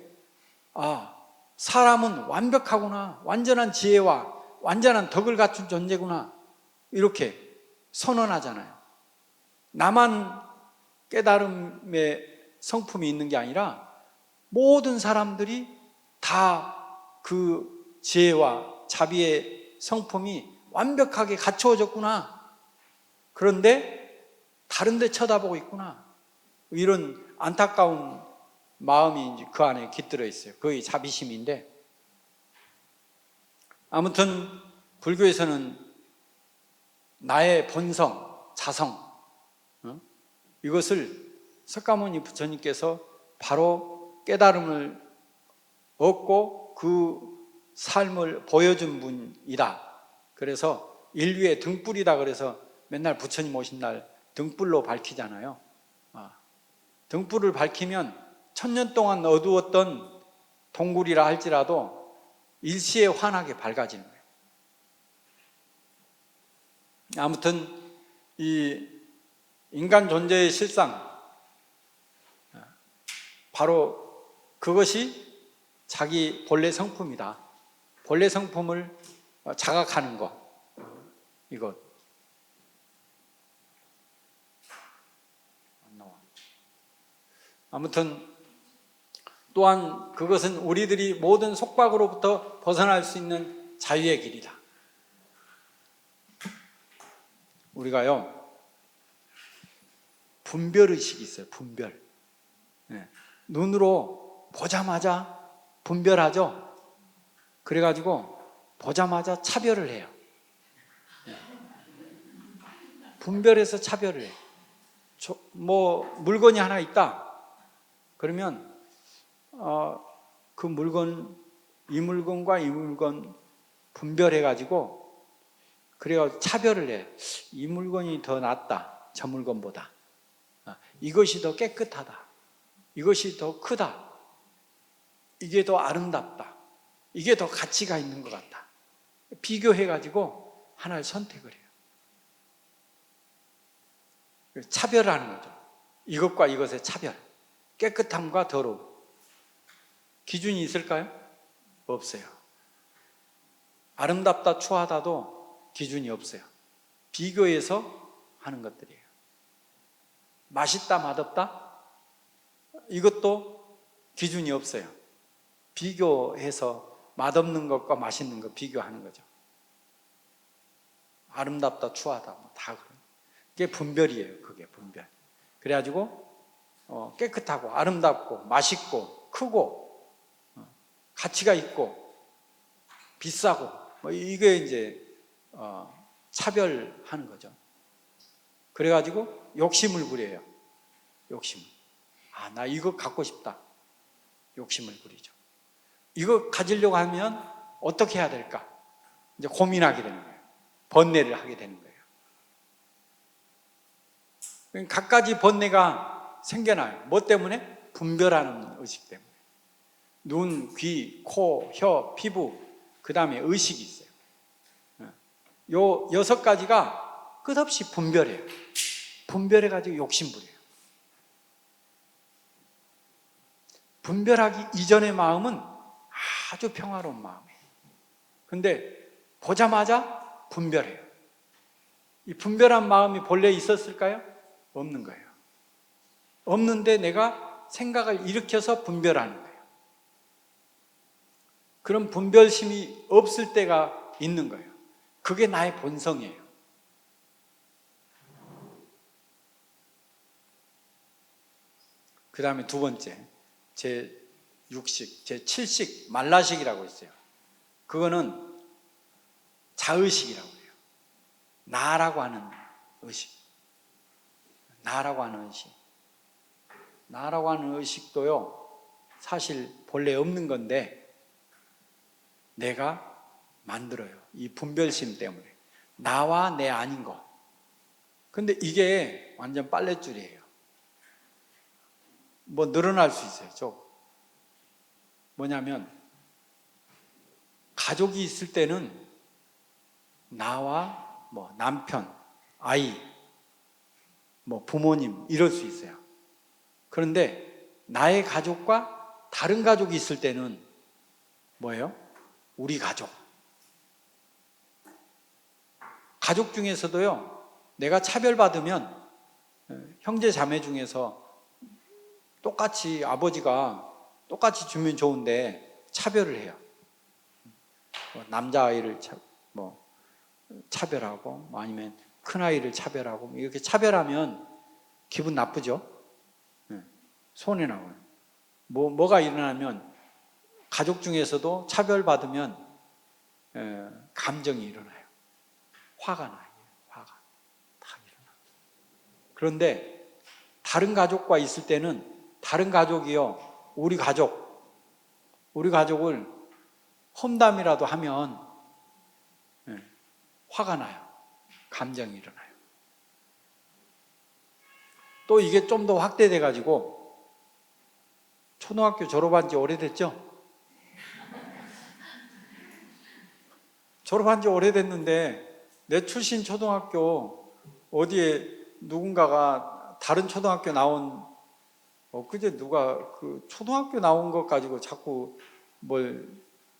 사람은 완벽하구나, 완전한 지혜와 완전한 덕을 갖춘 존재구나, 이렇게 선언하잖아요. 나만 깨달음의 성품이 있는 게 아니라 모든 사람들이 다 그 지혜와 자비의 성품이 완벽하게 갖추어졌구나. 그런데 다른 데 쳐다보고 있구나. 이런 안타까운 마음이 그 안에 깃들어 있어요. 그게 자비심인데, 아무튼 불교에서는 나의 본성, 자성, 이것을 석가모니 부처님께서 바로 깨달음을 얻고 그 삶을 보여준 분이다. 그래서 인류의 등불이다. 그래서 맨날 부처님 오신 날 등불로 밝히잖아요. 등불을 밝히면 1000년 동안 어두웠던 동굴이라 할지라도 일시에 환하게 밝아지는 거예요. 아무튼 이 인간 존재의 실상, 바로 그것이 자기 본래 성품이다. 본래 성품을 자각하는 것, 이것. 아무튼 또한 그것은 우리들이 모든 속박으로부터 벗어날 수 있는 자유의 길이다. 우리가요, 분별의식이 있어요. 분별. 눈으로 보자마자 분별하죠. 그래가지고 보자마자 차별을 해요. 분별해서 차별을 해요. 뭐 물건이 하나 있다. 그러면 그 물건, 이 물건과 이 물건 분별해가지고 그래가지고 차별을 해. 이 물건이 더 낫다. 저 물건보다. 이것이 더 깨끗하다. 이것이 더 크다. 이게 더 아름답다. 이게 더 가치가 있는 것 같다. 비교해가지고 하나를 선택을 해요. 차별하는 거죠. 이것과 이것의 차별. 깨끗함과 더러움. 기준이 있을까요? 없어요. 아름답다, 추하다도 기준이 없어요. 비교해서 하는 것들이에요. 맛있다, 맛없다? 이것도 기준이 없어요. 비교해서 맛없는 것과 맛있는 것 비교하는 거죠. 아름답다, 추하다, 다 그런. 그게 분별이에요. 그게 분별. 그래가지고 깨끗하고 아름답고 맛있고 크고 가치가 있고 비싸고 이게 이제 차별하는 거죠. 그래가지고 욕심을 부려요. 욕심을. 나 이거 갖고 싶다. 욕심을 부리죠. 이거 가지려고 하면 어떻게 해야 될까? 이제 고민하게 되는 거예요. 번뇌를 하게 되는 거예요. 갖가지 번뇌가 생겨나요. 뭐 때문에? 분별하는 의식 때문에. 눈, 귀, 코, 혀, 피부, 그 다음에 의식이 있어요. 요 6가지가 끝없이 분별해요. 분별해가지고 욕심 부려요. 분별하기 이전의 마음은 아주 평화로운 마음이에요. 근데 보자마자 분별해요. 이 분별한 마음이 본래 있었을까요? 없는 거예요. 없는데 내가 생각을 일으켜서 분별하는 거예요. 그런 분별심이 없을 때가 있는 거예요. 그게 나의 본성이에요. 그 다음에 두 번째, 제6식, 제7식, 말라식이라고 있어요. 그거는 자의식이라고 해요. 나라고 하는 의식. 나라고 하는 의식. 나라고 하는 의식도요, 사실 본래 없는 건데 내가 만들어요. 이 분별심 때문에. 나와 내 아닌 거. 근데 이게 완전 빨랫줄이에요. 뭐 늘어날 수 있어요. 뭐냐면 가족이 있을 때는 나와 뭐 남편, 아이, 뭐 부모님 이럴 수 있어요. 그런데 나의 가족과 다른 가족이 있을 때는 뭐예요? 우리 가족. 가족 중에서도요, 내가 차별받으면 형제 자매 중에서 똑같이 아버지가 똑같이 주면 좋은데 차별을 해요. 남자아이를 차별하고 아니면 큰아이를 차별하고 이렇게 차별하면 기분 나쁘죠? 손해나고요. 뭐가 일어나면 가족 중에서도 차별받으면 감정이 일어나요. 화가 나요. 화가 다 일어나. 그런데 다른 가족과 있을 때는 다른 가족이요, 우리 가족을 험담이라도 하면 화가 나요. 감정이 일어나요. 또 이게 좀 더 확대돼 가지고 초등학교 졸업한 지 오래됐죠? 졸업한 지 오래됐는데 내 출신 초등학교 어디에 누군가가 다른 초등학교 나온 엊그제 누가 그 초등학교 나온 것 가지고 자꾸 뭘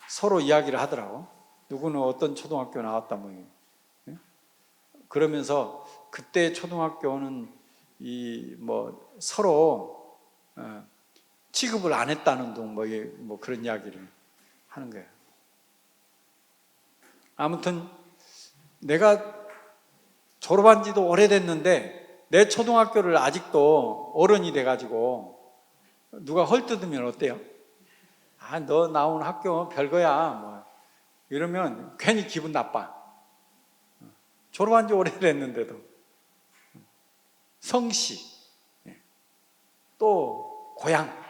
서로 이야기를 하더라고. 누구는 어떤 초등학교 나왔다 뭐. 그러면서 그때 초등학교는 서로 취급을 안 했다는 둥 뭐 그런 이야기를 하는 거예요. 아무튼 내가 졸업한 지도 오래됐는데 내 초등학교를 아직도 어른이 돼가지고 누가 헐뜯으면 어때요? 너 나온 학교 별거야 뭐 이러면 괜히 기분 나빠. 졸업한 지 오래됐는데도. 성씨, 또 고향.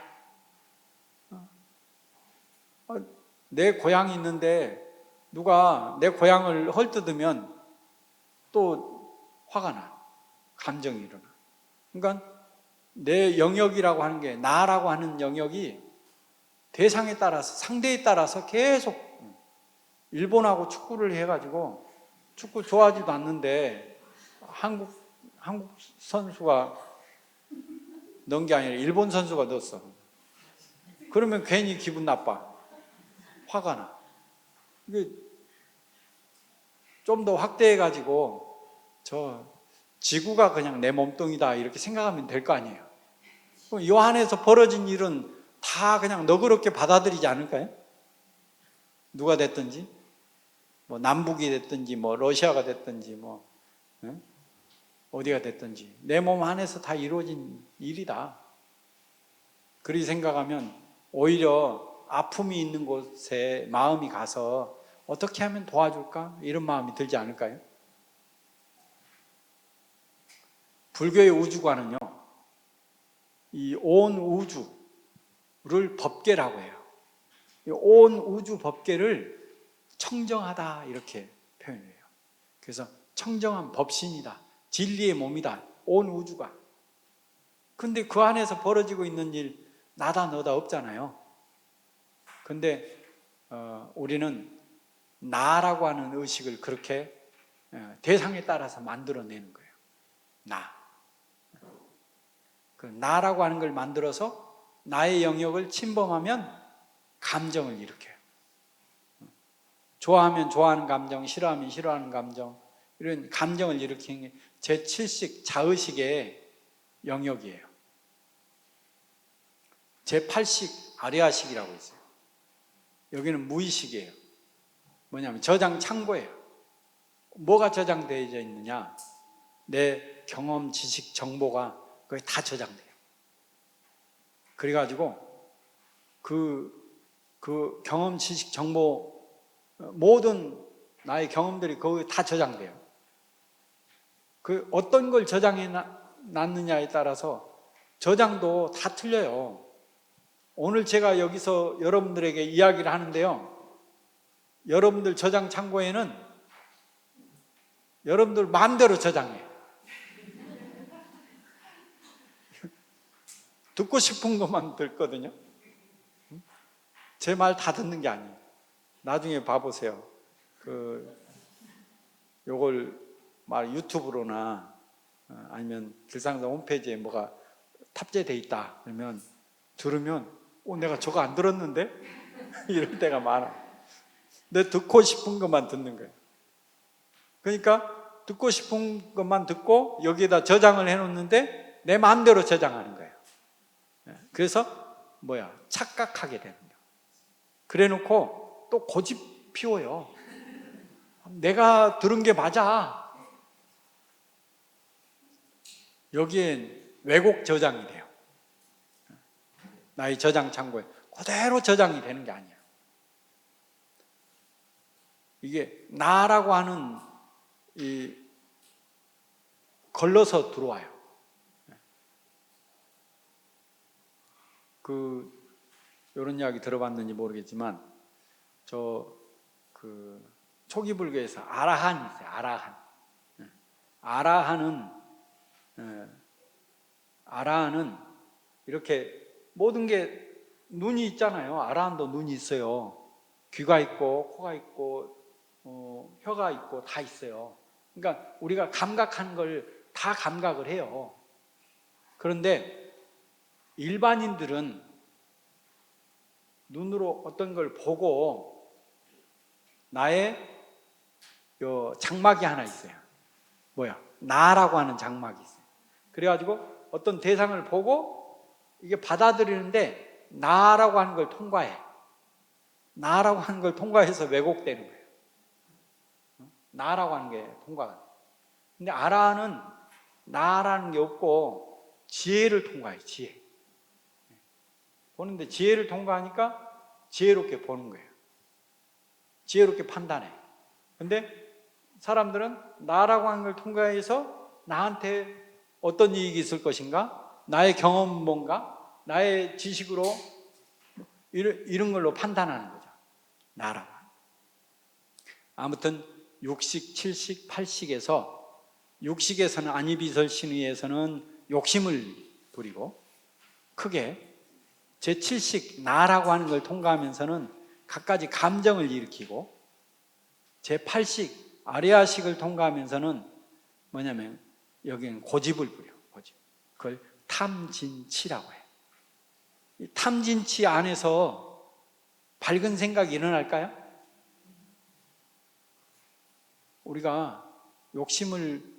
내 고향이 있는데 누가 내 고향을 헐뜯으면 또 화가 나. 감정이 일어나. 그러니까 내 영역이라고 하는 게, 나라고 하는 영역이 대상에 따라서, 상대에 따라서 계속 일본하고 축구를 해가지고 축구 좋아하지도 않는데 한국 선수가 넣은 게 아니라 일본 선수가 넣었어. 그러면 괜히 기분 나빠. 화가 나. 이게 좀 더 확대해가지고 저 지구가 그냥 내 몸뚱이다 이렇게 생각하면 될 거 아니에요. 그럼 이 안에서 벌어진 일은 다 그냥 너그럽게 받아들이지 않을까요? 누가 됐든지, 뭐 남북이 됐든지, 뭐 러시아가 됐든지, 어디가 됐든지 내 몸 안에서 다 이루어진 일이다. 그렇게 생각하면 오히려 아픔이 있는 곳에 마음이 가서 어떻게 하면 도와줄까? 이런 마음이 들지 않을까요? 불교의 우주관은요, 이 온 우주를 법계라고 해요. 이 온 우주 법계를 청정하다 이렇게 표현해요. 그래서 청정한 법신이다, 진리의 몸이다, 온 우주가. 근데 그 안에서 벌어지고 있는 일 나다 너다 없잖아요. 근데 우리는 나라고 하는 의식을 그렇게 대상에 따라서 만들어내는 거예요. 그 나라고 하는 걸 만들어서 나의 영역을 침범하면 감정을 일으켜요. 좋아하면 좋아하는 감정, 싫어하면 싫어하는 감정, 이런 감정을 일으키는 게 제7식 자의식의 영역이에요. 제8식 아리아식이라고 있어요. 여기는 무의식이에요. 뭐냐면 저장 창고예요. 뭐가 저장되어 있느냐? 내 경험, 지식, 정보가 거기 다 저장돼요. 그래가지고 그 경험, 지식, 정보 모든 나의 경험들이 거기 다 저장돼요. 그 어떤 걸 저장해 놨느냐에 따라서 저장도 다 틀려요. 오늘 제가 여기서 여러분들에게 이야기를 하는데요, 여러분들 저장 창고에는 여러분들 마음대로 저장해요. 듣고 싶은 것만 듣거든요. 제 말 다 듣는 게 아니에요. 나중에 봐보세요. 요걸 유튜브로나 아니면 길상사 홈페이지에 뭐가 탑재되어 있다 그러면 들으면 내가 저거 안 들었는데? 이럴 때가 많아. 내 듣고 싶은 것만 듣는 거예요. 그러니까 듣고 싶은 것만 듣고 여기에다 저장을 해놓는데 내 마음대로 저장하는 거예요. 그래서 착각하게 되는 거예요. 그래놓고 또 고집 피워요. 내가 들은 게 맞아. 여기엔 왜곡 저장이 돼요. 나의 저장 창고에 그대로 저장이 되는 게 아니에요. 이게 나라고 하는 걸러서 들어와요. 이런 이야기 들어봤는지 모르겠지만 초기 불교에서 아라한이 있어요. 아라한은 이렇게 모든 게 눈이 있잖아요. 아라한도 눈이 있어요. 귀가 있고 코가 있고 혀가 있고 다 있어요. 그러니까 우리가 감각하는 걸 다 감각을 해요. 그런데 일반인들은 눈으로 어떤 걸 보고 나의 장막이 하나 있어요. 나라고 하는 장막이 있어요. 그래가지고 어떤 대상을 보고 이게 받아들이는데 나라고 하는 걸 통과해. 나라고 하는 걸 통과해서 왜곡되는 거예요. 나라고 하는 게 통과가 돼요. 근데 아라는 나라는 게 없고 지혜를 통과해요. 지혜. 보는데 지혜를 통과하니까 지혜롭게 보는 거예요. 지혜롭게 판단해. 근데 사람들은 나라고 하는 걸 통과해서 나한테 어떤 이익이 있을 것인가? 나의 경험은 뭔가? 나의 지식으로 이런 걸로 판단하는 거죠. 나라고. 아무튼 육식, 칠식, 팔식에서 육식에서는 안이비설 신의에서는 욕심을 부리고 크게 제7식 나라고 하는 걸 통과하면서는 갖가지 감정을 일으키고 제8식 아리아식을 통과하면서는 뭐냐면 여기는 고집을 부려. 고집. 그걸 탐진치라고 해요. 이 탐진치 안에서 밝은 생각이 일어날까요? 우리가 욕심을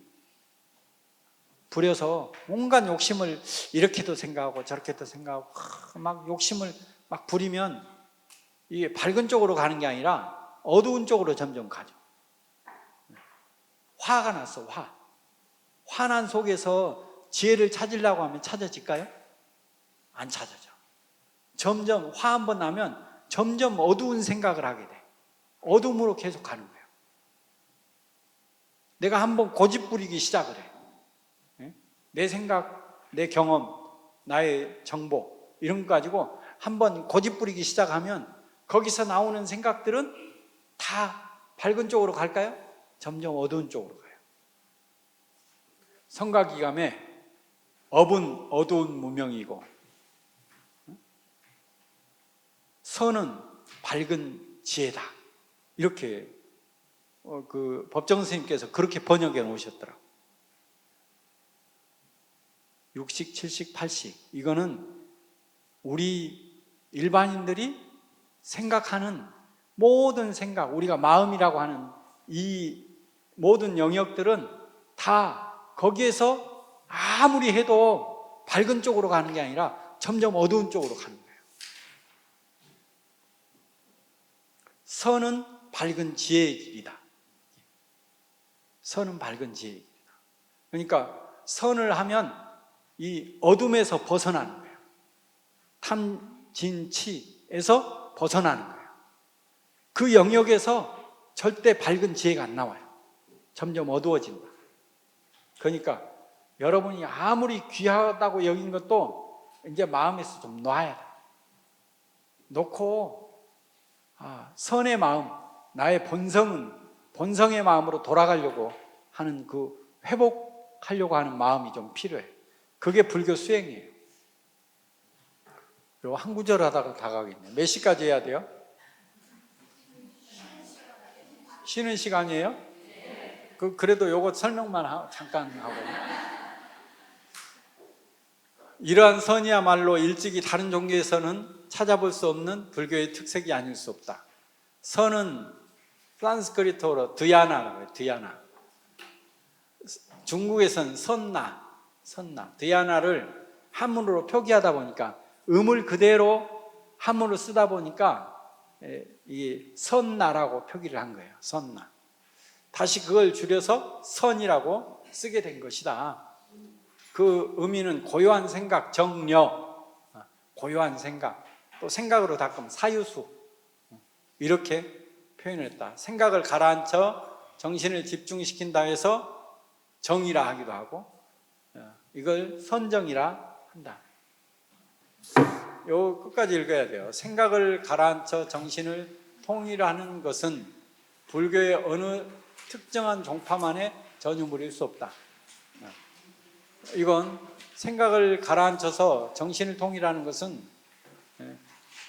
부려서 온갖 욕심을 이렇게도 생각하고 저렇게도 생각하고 막 욕심을 막 부리면 이게 밝은 쪽으로 가는 게 아니라 어두운 쪽으로 점점 가죠. 화가 났어. 화난 속에서 지혜를 찾으려고 하면 찾아질까요? 안 찾아져. 점점 화 한번 나면 점점 어두운 생각을 하게 돼. 어둠으로 계속 가는 거예요. 내가 한번 고집 부리기 시작을 해. 내 생각, 내 경험, 나의 정보 이런 거 가지고 한번 고집 부리기 시작하면 거기서 나오는 생각들은 다 밝은 쪽으로 갈까요? 점점 어두운 쪽으로 가요. 성가기감에 업은 어두운 무명이고 선은 밝은 지혜다. 이렇게 법정 스님께서 그렇게 번역해 놓으셨더라고요. 육식, 칠식, 팔식 이거는 우리 일반인들이 생각하는 모든 생각, 우리가 마음이라고 하는 이 모든 영역들은 다 거기에서 아무리 해도 밝은 쪽으로 가는 게 아니라 점점 어두운 쪽으로 가는 거예요. 선은 밝은 지혜의 길이다. 선은 밝은 지혜의 길이다. 그러니까 선을 하면 이 어둠에서 벗어나는 거예요. 탐진치에서 벗어나는 거예요. 그 영역에서 절대 밝은 지혜가 안 나와요. 점점 어두워진다. 그러니까 여러분이 아무리 귀하다고 여긴 것도 이제 마음에서 좀 놔야 돼. 놓고 선의 마음, 나의 본성의 마음으로 돌아가려고 하는 회복하려고 하는 마음이 좀 필요해. 그게 불교 수행이에요. 요 한 구절 하다가 다 가겠네. 몇 시까지 해야 돼요? 쉬는 시간이에요? 그래도 요거 설명만 잠깐 하고. 이러한 선이야말로 일찍이 다른 종교에서는 찾아볼 수 없는 불교의 특색이 아닐 수 없다. 선은 산스크리트어로 드야나라고 해요. 드야나. 중국에서는 선나, 드야나를 한문으로 표기하다 보니까 음을 그대로 한문으로 쓰다 보니까 이 선나라고 표기를 한 거예요. 선나. 다시 그걸 줄여서 선이라고 쓰게 된 것이다. 그 의미는 고요한 생각, 정려, 고요한 생각, 또 생각으로 닦으면 사유수, 이렇게 표현했다. 생각을 가라앉혀 정신을 집중시킨다 해서 정이라 하기도 하고, 이걸 선정이라 한다. 요 끝까지 읽어야 돼요. 생각을 가라앉혀 정신을 통일하는 것은 불교의 어느 특정한 종파만의 전유물일 수 없다. 이건 생각을 가라앉혀서 정신을 통일하는 것은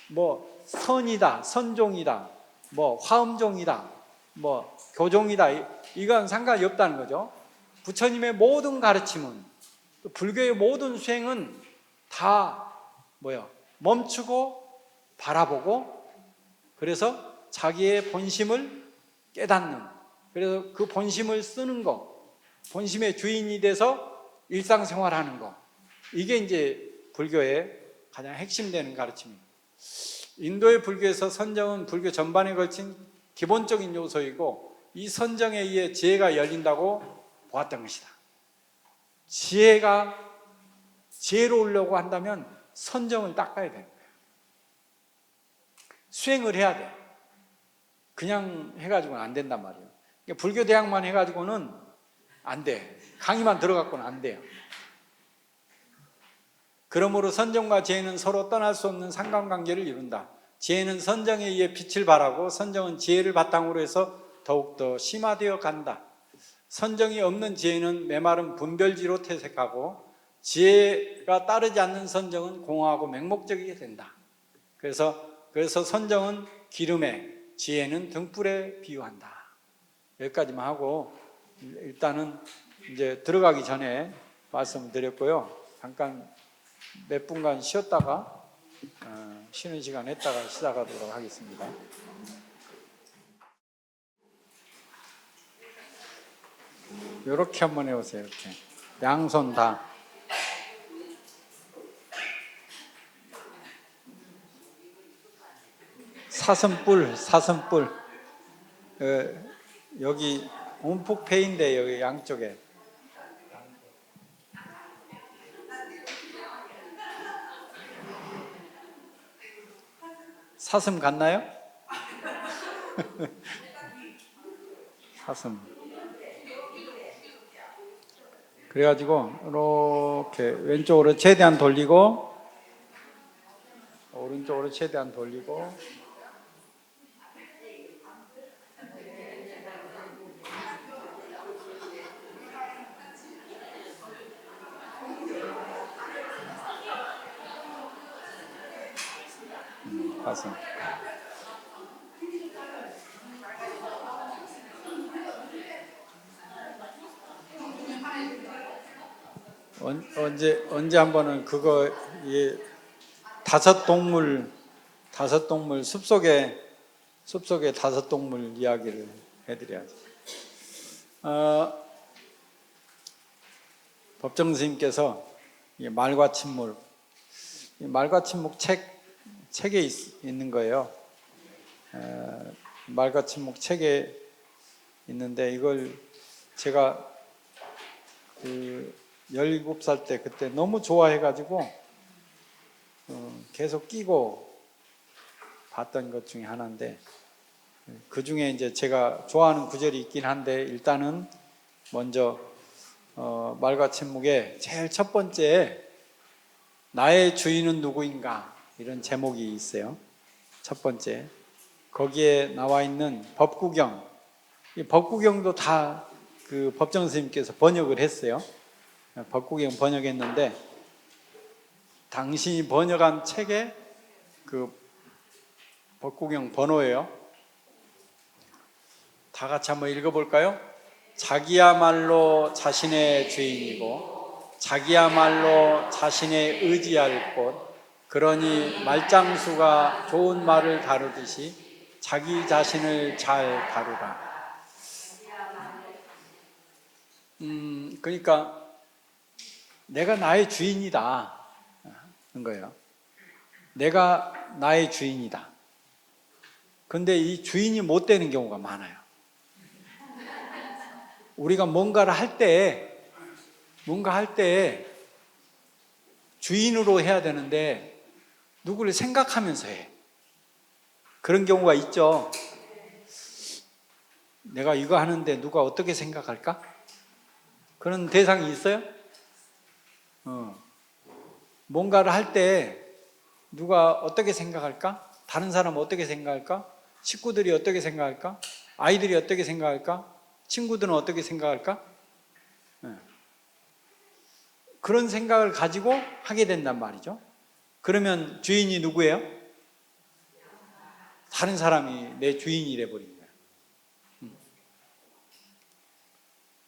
뭐 선이다, 선종이다, 뭐 화엄종이다, 뭐 교종이다, 이건 상관이 없다는 거죠. 부처님의 모든 가르침은, 또 불교의 모든 수행은 다 뭐요? 멈추고 바라보고, 그래서 자기의 본심을 깨닫는, 그래서 그 본심을 쓰는 거, 본심의 주인이 돼서 일상생활하는 거, 이게 이제 불교의 가장 핵심되는 가르침입니다. 인도의 불교에서 선정은 불교 전반에 걸친 기본적인 요소이고, 이 선정에 의해 지혜가 열린다고 보았던 것이다. 지혜로우려고 한다면 선정을 닦아야 되는 거예요. 수행을 해야 돼. 그냥 해가지고는 안 된단 말이에요. 그러니까 불교 대학만 해가지고는 안 돼. 강의만 들어갖고는 안 돼요. 그러므로 선정과 지혜는 서로 떠날 수 없는 상관관계를 이룬다. 지혜는 선정에 의해 빛을 발하고, 선정은 지혜를 바탕으로 해서 더욱더 심화되어 간다. 선정이 없는 지혜는 메마른 분별지로 퇴색하고, 지혜가 따르지 않는 선정은 공허하고 맹목적이게 된다. 그래서 선정은 기름에, 지혜는 등불에 비유한다. 여기까지만 하고, 일단은 이제 들어가기 전에 말씀을 드렸고요. 잠깐 몇 분간 쉬었다가 쉬는 시간 했다가 시작하도록 하겠습니다. 이렇게 한번 해보세요. 이렇게 양손 다. 사슴뿔. 여기 움푹 패인데 여기 양쪽에. 사슴 같나요? 사슴. 그래가지고 이렇게 왼쪽으로 최대한 돌리고, 오른쪽으로 최대한 돌리고, 사슴. 언제 한 번은 그거 다섯 동물 숲속에 다섯 동물 이야기를 해드려야지. 법정 스님께서 말과 침묵, 책에 있는 거예요. 말과 침묵 책에 있는데, 이걸 제가 17살 때 그때 너무 좋아해가지고 계속 끼고 봤던 것 중에 하나인데, 그 중에 이제 제가 좋아하는 구절이 있긴 한데, 일단은 먼저 말과 침묵의 제일 첫 번째, 나의 주인은 누구인가, 이런 제목이 있어요. 첫 번째, 거기에 나와 있는 법구경, 이 법구경도 다 그 법정 스님께서 번역을 했어요. 법구경 번역했는데, 당신이 번역한 책에 그 법구경 번호예요. 다 같이 한번 읽어볼까요? 자기야말로 자신의 주인이고, 자기야말로 자신의 의지할 곳, 그러니 말장수가 좋은 말을 다루듯이 자기 자신을 잘 다루라. 그러니까 내가 나의 주인이다 하는 거예요. 내가 나의 주인이다. 근데 이 주인이 못 되는 경우가 많아요. 우리가 뭔가 할 때 주인으로 해야 되는데 누구를 생각하면서 해. 그런 경우가 있죠. 내가 이거 하는데 누가 어떻게 생각할까? 그런 대상이 있어요? 뭔가를 할 때 누가 어떻게 생각할까? 다른 사람은 어떻게 생각할까? 식구들이 어떻게 생각할까? 아이들이 어떻게 생각할까? 친구들은 어떻게 생각할까? 그런 생각을 가지고 하게 된단 말이죠. 그러면 주인이 누구예요? 다른 사람이 내 주인이 돼버린 거예요.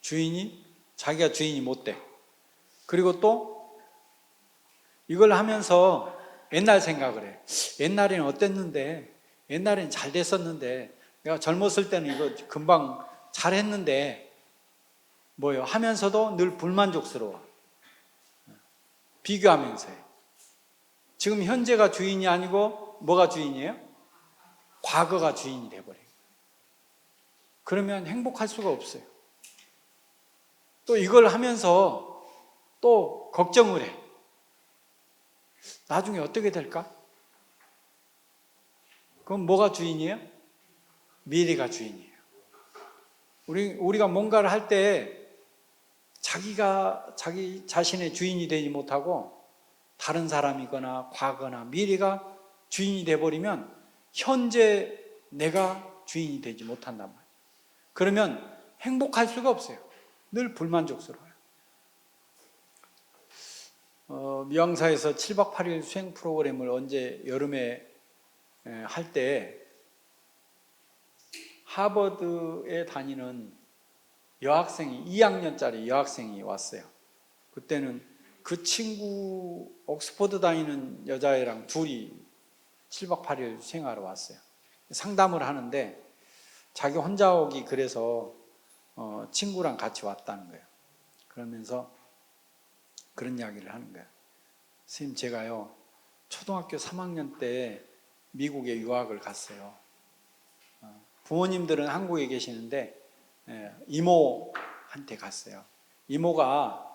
주인이 자기가 주인이 못 돼. 그리고 또 이걸 하면서 옛날 생각을 해. 옛날에는 어땠는데, 옛날에는 잘 됐었는데, 내가 젊었을 때는 이거 금방 잘했는데, 뭐요? 하면서도 늘 불만족스러워. 비교하면서 해. 지금 현재가 주인이 아니고 뭐가 주인이에요? 과거가 주인이 돼버려요. 그러면 행복할 수가 없어요. 또 이걸 하면서 또 걱정을 해. 나중에 어떻게 될까? 그럼 뭐가 주인이에요? 미래가 주인이에요. 우리가 뭔가를 할 때 자기가 자기 자신의 주인이 되지 못하고 다른 사람이거나 과거나 미래가 주인이 돼버리면 현재 내가 주인이 되지 못한단 말이에요. 그러면 행복할 수가 없어요. 늘 불만족스러워요. 미왕사에서 7박 8일 수행 프로그램을 언제 여름에 할 때 하버드에 다니는 여학생이 2학년짜리 여학생이 왔어요. 그때는 그 친구 옥스퍼드 다니는 여자애랑 둘이 7박 8일 수행하러 왔어요. 상담을 하는데 자기 혼자 오기 그래서 친구랑 같이 왔다는 거예요. 그러면서 그런 이야기를 하는 거예요. 선생님, 제가요 초등학교 3학년 때 미국에 유학을 갔어요. 부모님들은 한국에 계시는데 이모한테 갔어요. 이모가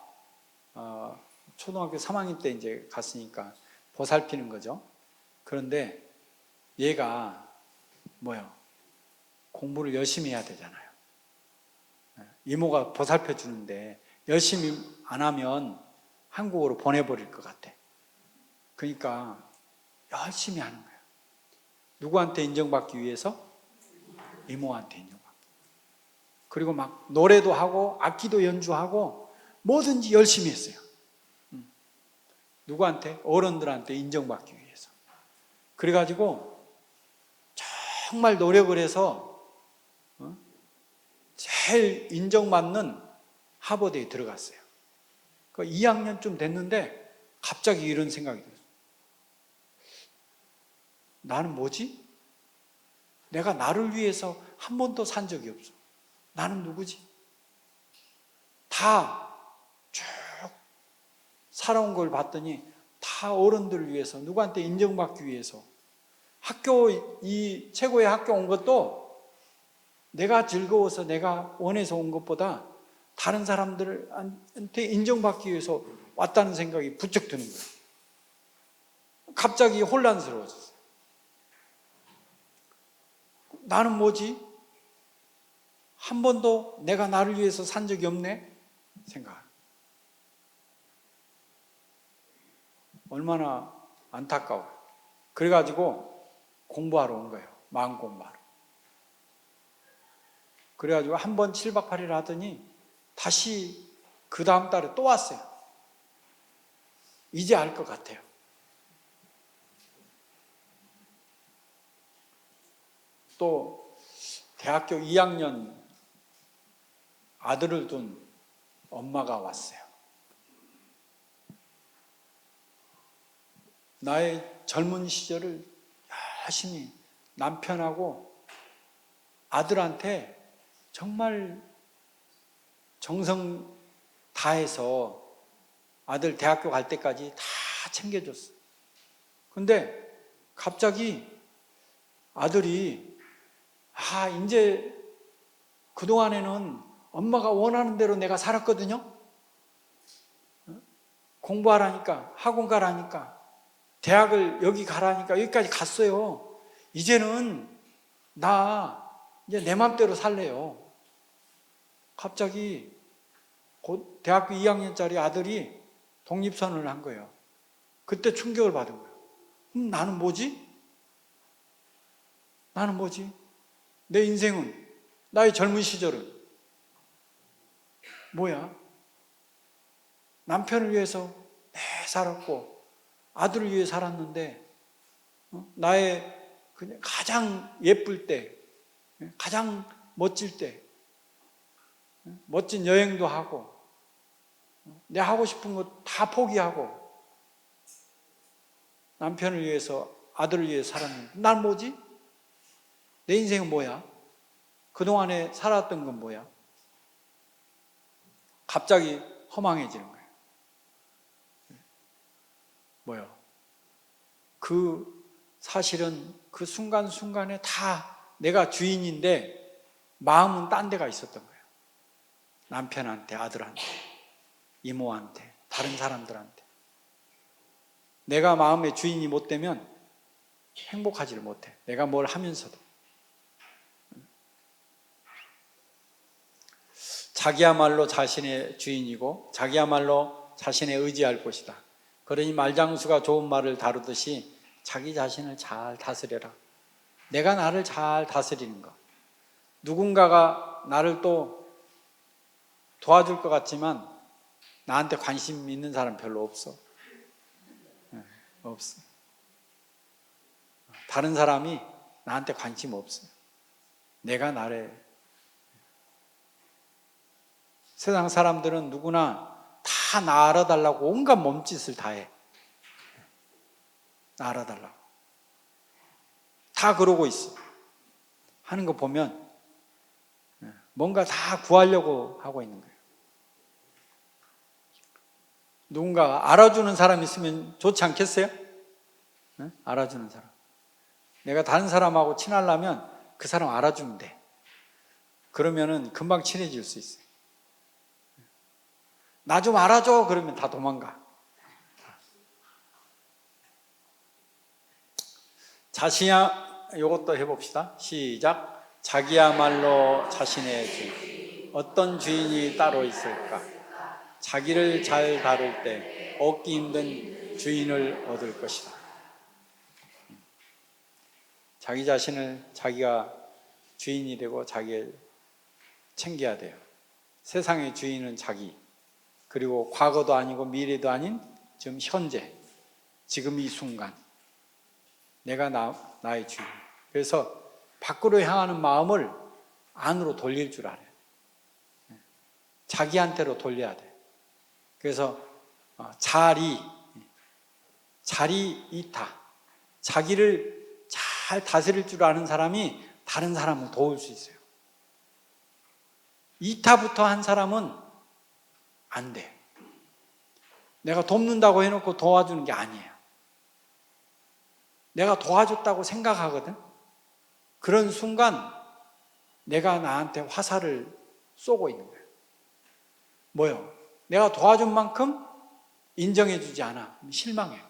초등학교 3학년 때 이제 갔으니까 보살피는 거죠. 그런데 얘가 뭐요? 공부를 열심히 해야 되잖아요. 이모가 보살펴 주는데 열심히 안 하면 한국으로 보내버릴 것 같아. 그러니까 열심히 하는 거예요. 누구한테 인정받기 위해서? 이모한테 인정받기. 그리고 막 노래도 하고 악기도 연주하고 뭐든지 열심히 했어요. 누구한테? 어른들한테 인정받기 위해서. 그래가지고 정말 노력을 해서 제일 인정받는 하버드에 들어갔어요. 2학년쯤 됐는데 갑자기 이런 생각이 들었어요. 나는 뭐지? 내가 나를 위해서 한 번도 산 적이 없어. 나는 누구지? 다 쭉 살아온 걸 봤더니 다 어른들을 위해서, 누구한테 인정받기 위해서. 학교, 이 최고의 학교 온 것도 내가 즐거워서 내가 원해서 온 것보다 다른 사람들한테 인정받기 위해서 왔다는 생각이 부쩍 드는 거예요. 갑자기 혼란스러워졌어요. 나는 뭐지? 한 번도 내가 나를 위해서 산 적이 없네? 생각. 얼마나 안타까워요. 그래가지고 공부하러 온 거예요. 마음 공부하러. 그래가지고 한 번 7박 8일 하더니 다시 그 다음 달에 또 왔어요. 이제 알 것 같아요. 또 대학교 2학년 아들을 둔 엄마가 왔어요. 나의 젊은 시절을 열심히 남편하고 아들한테 정말 정성 다해서 아들 대학교 갈 때까지 다 챙겨줬어. 근데 갑자기 아들이 이제 그동안에는 엄마가 원하는 대로 내가 살았거든요. 공부하라니까, 학원 가라니까, 대학을 여기 가라니까 여기까지 갔어요. 이제는 나 이제 내 맘대로 살래요. 갑자기 곧 대학교 2학년짜리 아들이 독립선언을 한 거예요. 그때 충격을 받은 거예요. 나는 뭐지? 나는 뭐지? 내 인생은, 나의 젊은 시절은 뭐야? 남편을 위해서 살았고 아들을 위해 살았는데 나의 그냥 가장 예쁠 때, 가장 멋질 때 멋진 여행도 하고 내 하고 싶은 거 다 포기하고 남편을 위해서 아들을 위해 살았는데 난 뭐지? 내 인생은 뭐야? 그동안에 살았던 건 뭐야? 갑자기 허망해지는 거예요. 뭐요? 사실은 그 순간순간에 다 내가 주인인데 마음은 딴 데가 있었던 거예요. 남편한테, 아들한테, 이모한테, 다른 사람들한테. 내가 마음의 주인이 못 되면 행복하지를 못해. 내가 뭘 하면서도. 자기야말로 자신의 주인이고 자기야말로 자신의 의지할 곳이다. 그러니 말장수가 좋은 말을 다루듯이 자기 자신을 잘 다스려라. 내가 나를 잘 다스리는 것. 누군가가 나를 또 도와줄 것 같지만 나한테 관심 있는 사람 별로 없어. 없어. 다른 사람이 나한테 관심 없어. 내가 나를. 세상 사람들은 누구나 다 나 알아달라고 온갖 몸짓을 다 해. 나 알아달라고. 다 그러고 있어. 하는 거 보면 뭔가 다 구하려고 하고 있는 거예요. 누군가 알아주는 사람 있으면 좋지 않겠어요? 알아주는 사람. 내가 다른 사람하고 친하려면 그 사람 알아주면 돼. 그러면은 금방 친해질 수 있어요. 나 좀 알아줘. 그러면 다 도망가. 이것도 해봅시다. 시작. 자기야말로 자신의 주인. 어떤 주인이 따로 있을까? 자기를 잘 다룰 때 얻기 힘든 주인을 얻을 것이다. 자기 자신을 자기가 주인이 되고 자기를 챙겨야 돼요. 세상의 주인은 자기. 그리고 과거도 아니고 미래도 아닌 지금 현재, 지금 이 순간 내가 나의 주인. 그래서 밖으로 향하는 마음을 안으로 돌릴 줄 알아요. 자기한테로 돌려야 돼. 그래서 자리 이타, 자기를 잘 다스릴 줄 아는 사람이 다른 사람을 도울 수 있어요. 이타부터 한 사람은 안 돼. 내가 돕는다고 해놓고 도와주는 게 아니에요. 내가 도와줬다고 생각하거든. 그런 순간 내가 나한테 화살을 쏘고 있는 거예요. 뭐요? 내가 도와준 만큼 인정해주지 않아. 실망해요.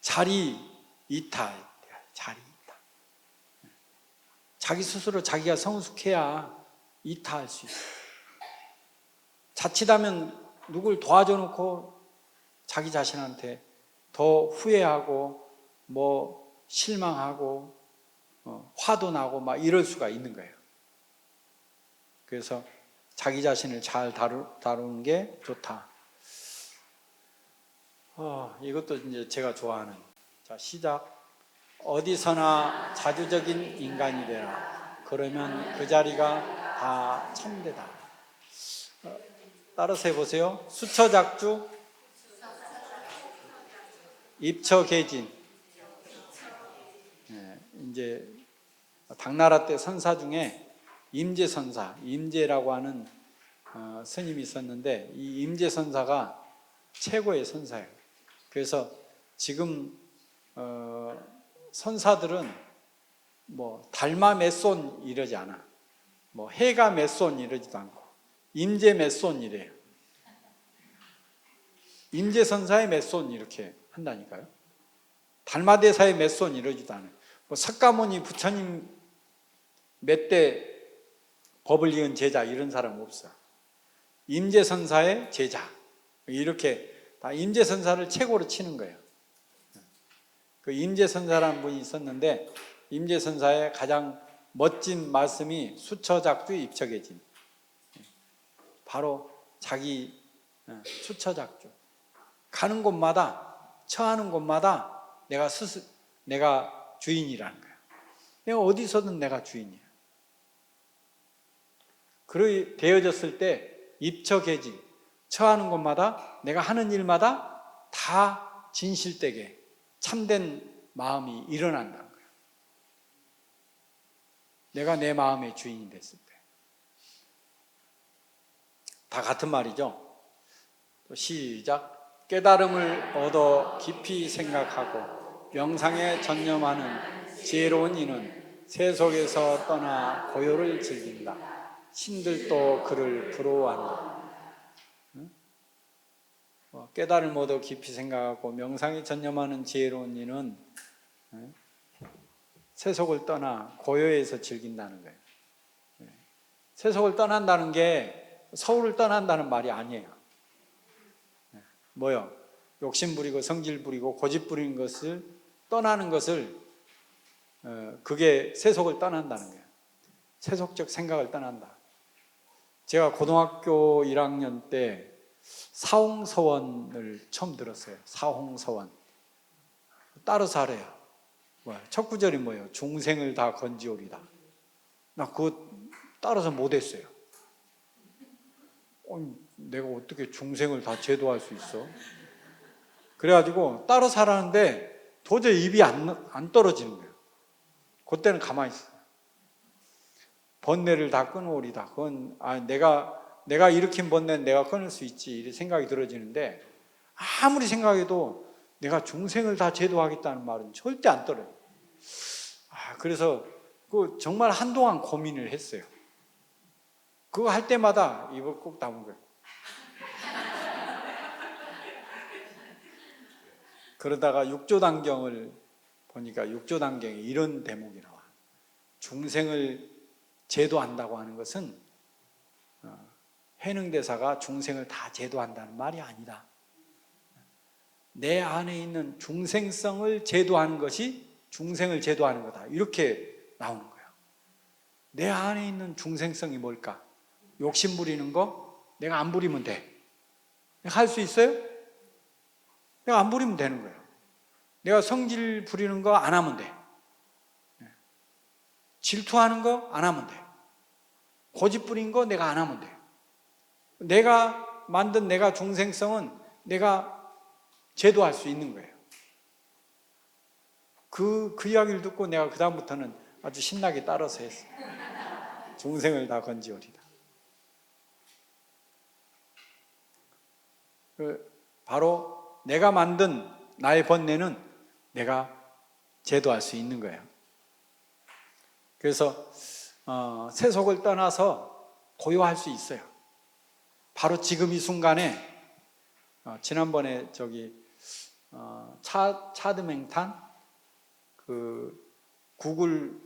자리 이타. 자기 스스로 자기가 성숙해야 이타할 수 있어요. 자칫하면 누굴 도와줘 놓고 자기 자신한테 더 후회하고 실망하고 화도 나고 막 이럴 수가 있는 거예요. 그래서 자기 자신을 잘 다루는 게 좋다. 이것도 이제 제가 좋아하는. 자, 시작. 어디서나 자주적인 인간이 되라. 그러면 그 자리가 다 참되다. 따라서 해보세요. 수처작주, 입처계진. 이제 당나라 때 선사 중에 임재선사, 임재라고 하는 스님이 있었는데 이 임재선사가 최고의 선사예요. 그래서 지금 선사들은 뭐 달마 몇 손 이러지 않아. 뭐 해가 몇 손 이러지도 않고 임재 몇 손 이래요. 임재선사의 몇 손 이렇게 한다니까요. 달마대사의 몇 손 이러지도 않아요. 뭐 석가모니 부처님 몇 대 법을 이은 제자 이런 사람 없어요. 임재선사의 제자 이렇게 다 임재선사를 최고로 치는 거예요. 그 임재선사라는 분이 있었는데 임재선사의 가장 멋진 말씀이 수처작주 입처계진. 바로 자기 수처작주. 가는 곳마다 처하는 곳마다 내가 주인이라는 거야. 내가 어디서든 내가 주인이야. 그렇게 되어졌을 때 입처계진, 처하는 곳마다 내가 하는 일마다 다 진실되게 참된 마음이 일어난다는 거야. 내가 내 마음의 주인이 됐을 때. 다 같은 말이죠. 시작. 깨달음을 얻어 깊이 생각하고 명상에 전념하는 지혜로운 이는 세속에서 떠나 고요를 즐긴다. 신들도 그를 부러워한다. 깨달음을 얻어 깊이 생각하고 명상에 전념하는 지혜로운 이는 세속을 떠나 고요에서 즐긴다는 거예요. 세속을 떠난다는 게 서울을 떠난다는 말이 아니에요. 뭐요? 욕심 부리고 성질 부리고 고집 부리는 것을 떠나는 것을 그게 세속을 떠난다는 거예요. 세속적 생각을 떠난다. 제가 고등학교 1학년 때 사홍서원을 처음 들었어요. 사홍서원. 따라서 하래요. 첫 구절이 뭐예요? 중생을 다 건지오리다. 나 그거 따라서 못했어요. 내가 어떻게 중생을 다 제도할 수 있어? 그래가지고 따라서 하라는데 도저히 입이 안 떨어지는 거예요. 그때는 가만히 있어요. 번뇌를 다 끊어오리다. 그건 내가 일으킨 번뇌는 내가 끊을 수 있지 이런 생각이 들어지는데 아무리 생각해도 내가 중생을 다 제도하겠다는 말은 절대 안 떨어요. 그래서 정말 한동안 고민을 했어요. 그거 할 때마다 입을 꼭 다문 거예요. 그러다가 육조단경을 보니까 육조단경에 이런 대목이 나와. 중생을 제도한다고 하는 것은 해능대사가 중생을 다 제도한다는 말이 아니다. 내 안에 있는 중생성을 제도하는 것이 중생을 제도하는 거다. 이렇게 나오는 거예요. 내 안에 있는 중생성이 뭘까? 욕심 부리는 거 내가 안 부리면 돼. 내가 할 수 있어요? 내가 안 부리면 되는 거예요. 내가 성질 부리는 거 안 하면 돼. 질투하는 거 안 하면 돼. 고집 부린 거 내가 안 하면 돼. 내가 만든 내가 중생성은 내가 제도할 수 있는 거예요. 그 이야기를 듣고 내가 그 다음부터는 아주 신나게 따라서 했어요. 중생을 다 건지오리다. 바로 내가 만든 나의 번뇌는 내가 제도할 수 있는 거예요. 그래서 세속을 떠나서 고요할 수 있어요. 바로 지금 이 순간에 지난번에 차드맹탄 그 구글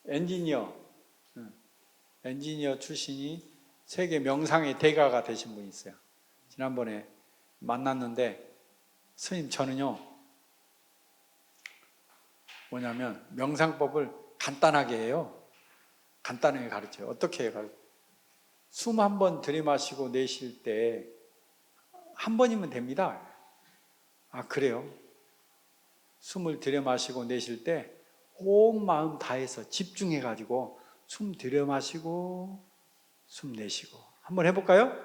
엔지니어 출신이 세계 명상의 대가가 되신 분이 있어요. 지난번에 만났는데 스님 저는요 뭐냐면 명상법을 간단하게 해요. 간단하게 가르쳐요. 어떻게 가르쳐요? 숨 한 번 들이마시고 내쉴 때 한 번이면 됩니다. 그래요? 숨을 들이마시고 내쉴 때 온 마음 다해서 집중해가지고 숨 들이마시고 숨 내쉬고 한번 해볼까요?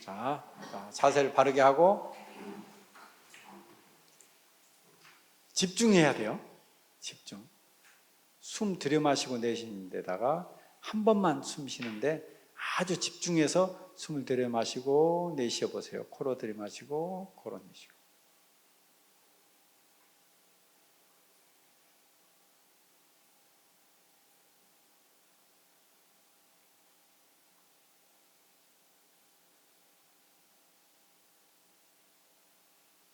자, 자세를 바르게 하고 집중해야 돼요. 집중. 숨 들여마시고 내쉬는 데다가 한 번만 숨 쉬는데 아주 집중해서 숨을 들여마시고 내쉬어 보세요. 코로 들이마시고 코로 내쉬고.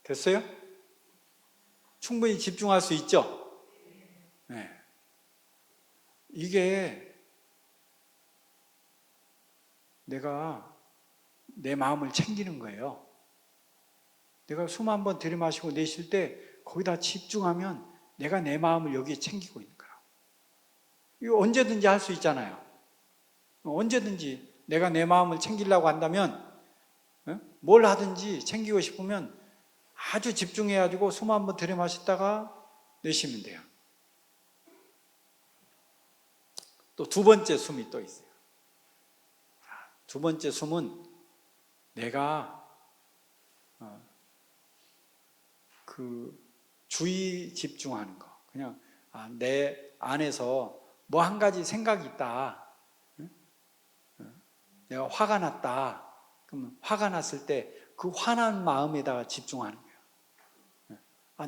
됐어요? 충분히 집중할 수 있죠? 네. 이게 내가 내 마음을 챙기는 거예요. 내가 숨 한번 들이마시고 내쉴 때 거기다 집중하면 내가 내 마음을 여기에 챙기고 있는 거야. 이거 언제든지 할 수 있잖아요. 언제든지 내가 내 마음을 챙기려고 한다면 뭘 하든지 챙기고 싶으면 아주 집중해가지고 숨 한번 들이마셨다가 내쉬면 돼요. 또 두 번째 숨이 또 있어요. 두 번째 숨은 내가 그 주의 집중하는 거. 그냥 내 안에서 뭐 한 가지 생각이 있다. 내가 화가 났다. 그러면 화가 났을 때 그 화난 마음에다가 집중하는 거예요.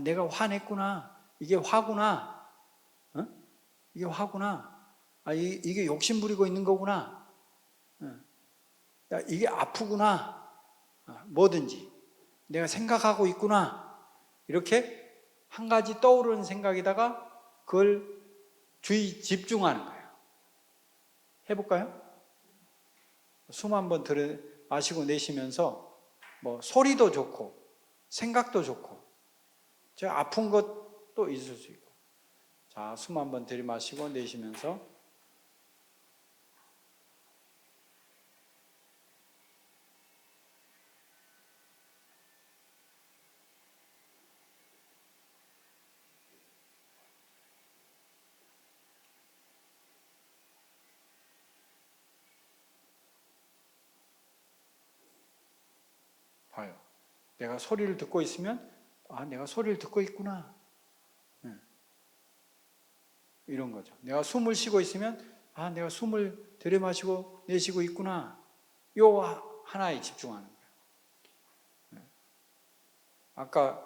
내가 화냈구나. 이게 화구나. 이게 화구나. 이게 욕심 부리고 있는 거구나. 이게 아프구나. 뭐든지 내가 생각하고 있구나. 이렇게 한 가지 떠오르는 생각에다가 그걸 주의 집중하는 거예요. 해볼까요? 숨 한번 마시고 내쉬면서 뭐 소리도 좋고 생각도 좋고 제가 아픈 것도 있을 수 있고. 자, 숨 한번 들이마시고 내쉬면서 봐요. 내가 소리를 듣고 있으면 내가 소리를 듣고 있구나. 이런 거죠. 내가 숨을 쉬고 있으면 내가 숨을 들이마시고 내쉬고 있구나. 요 하나에 집중하는 거예요. 아까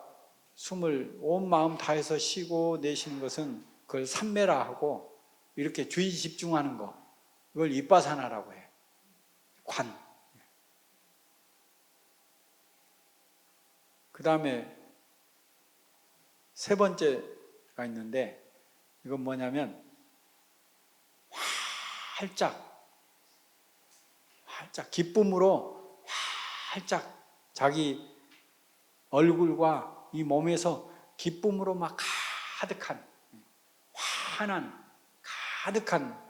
숨을 온 마음 다해서 쉬고 내쉬는 것은 그걸 삼매라 하고 이렇게 주의 집중하는 거 이걸 윗바사나라고 해요. 관. 그 다음에 세 번째가 있는데 이건 뭐냐면 활짝 기쁨으로 활짝 자기 얼굴과 이 몸에서 기쁨으로 막 가득한 환한 가득한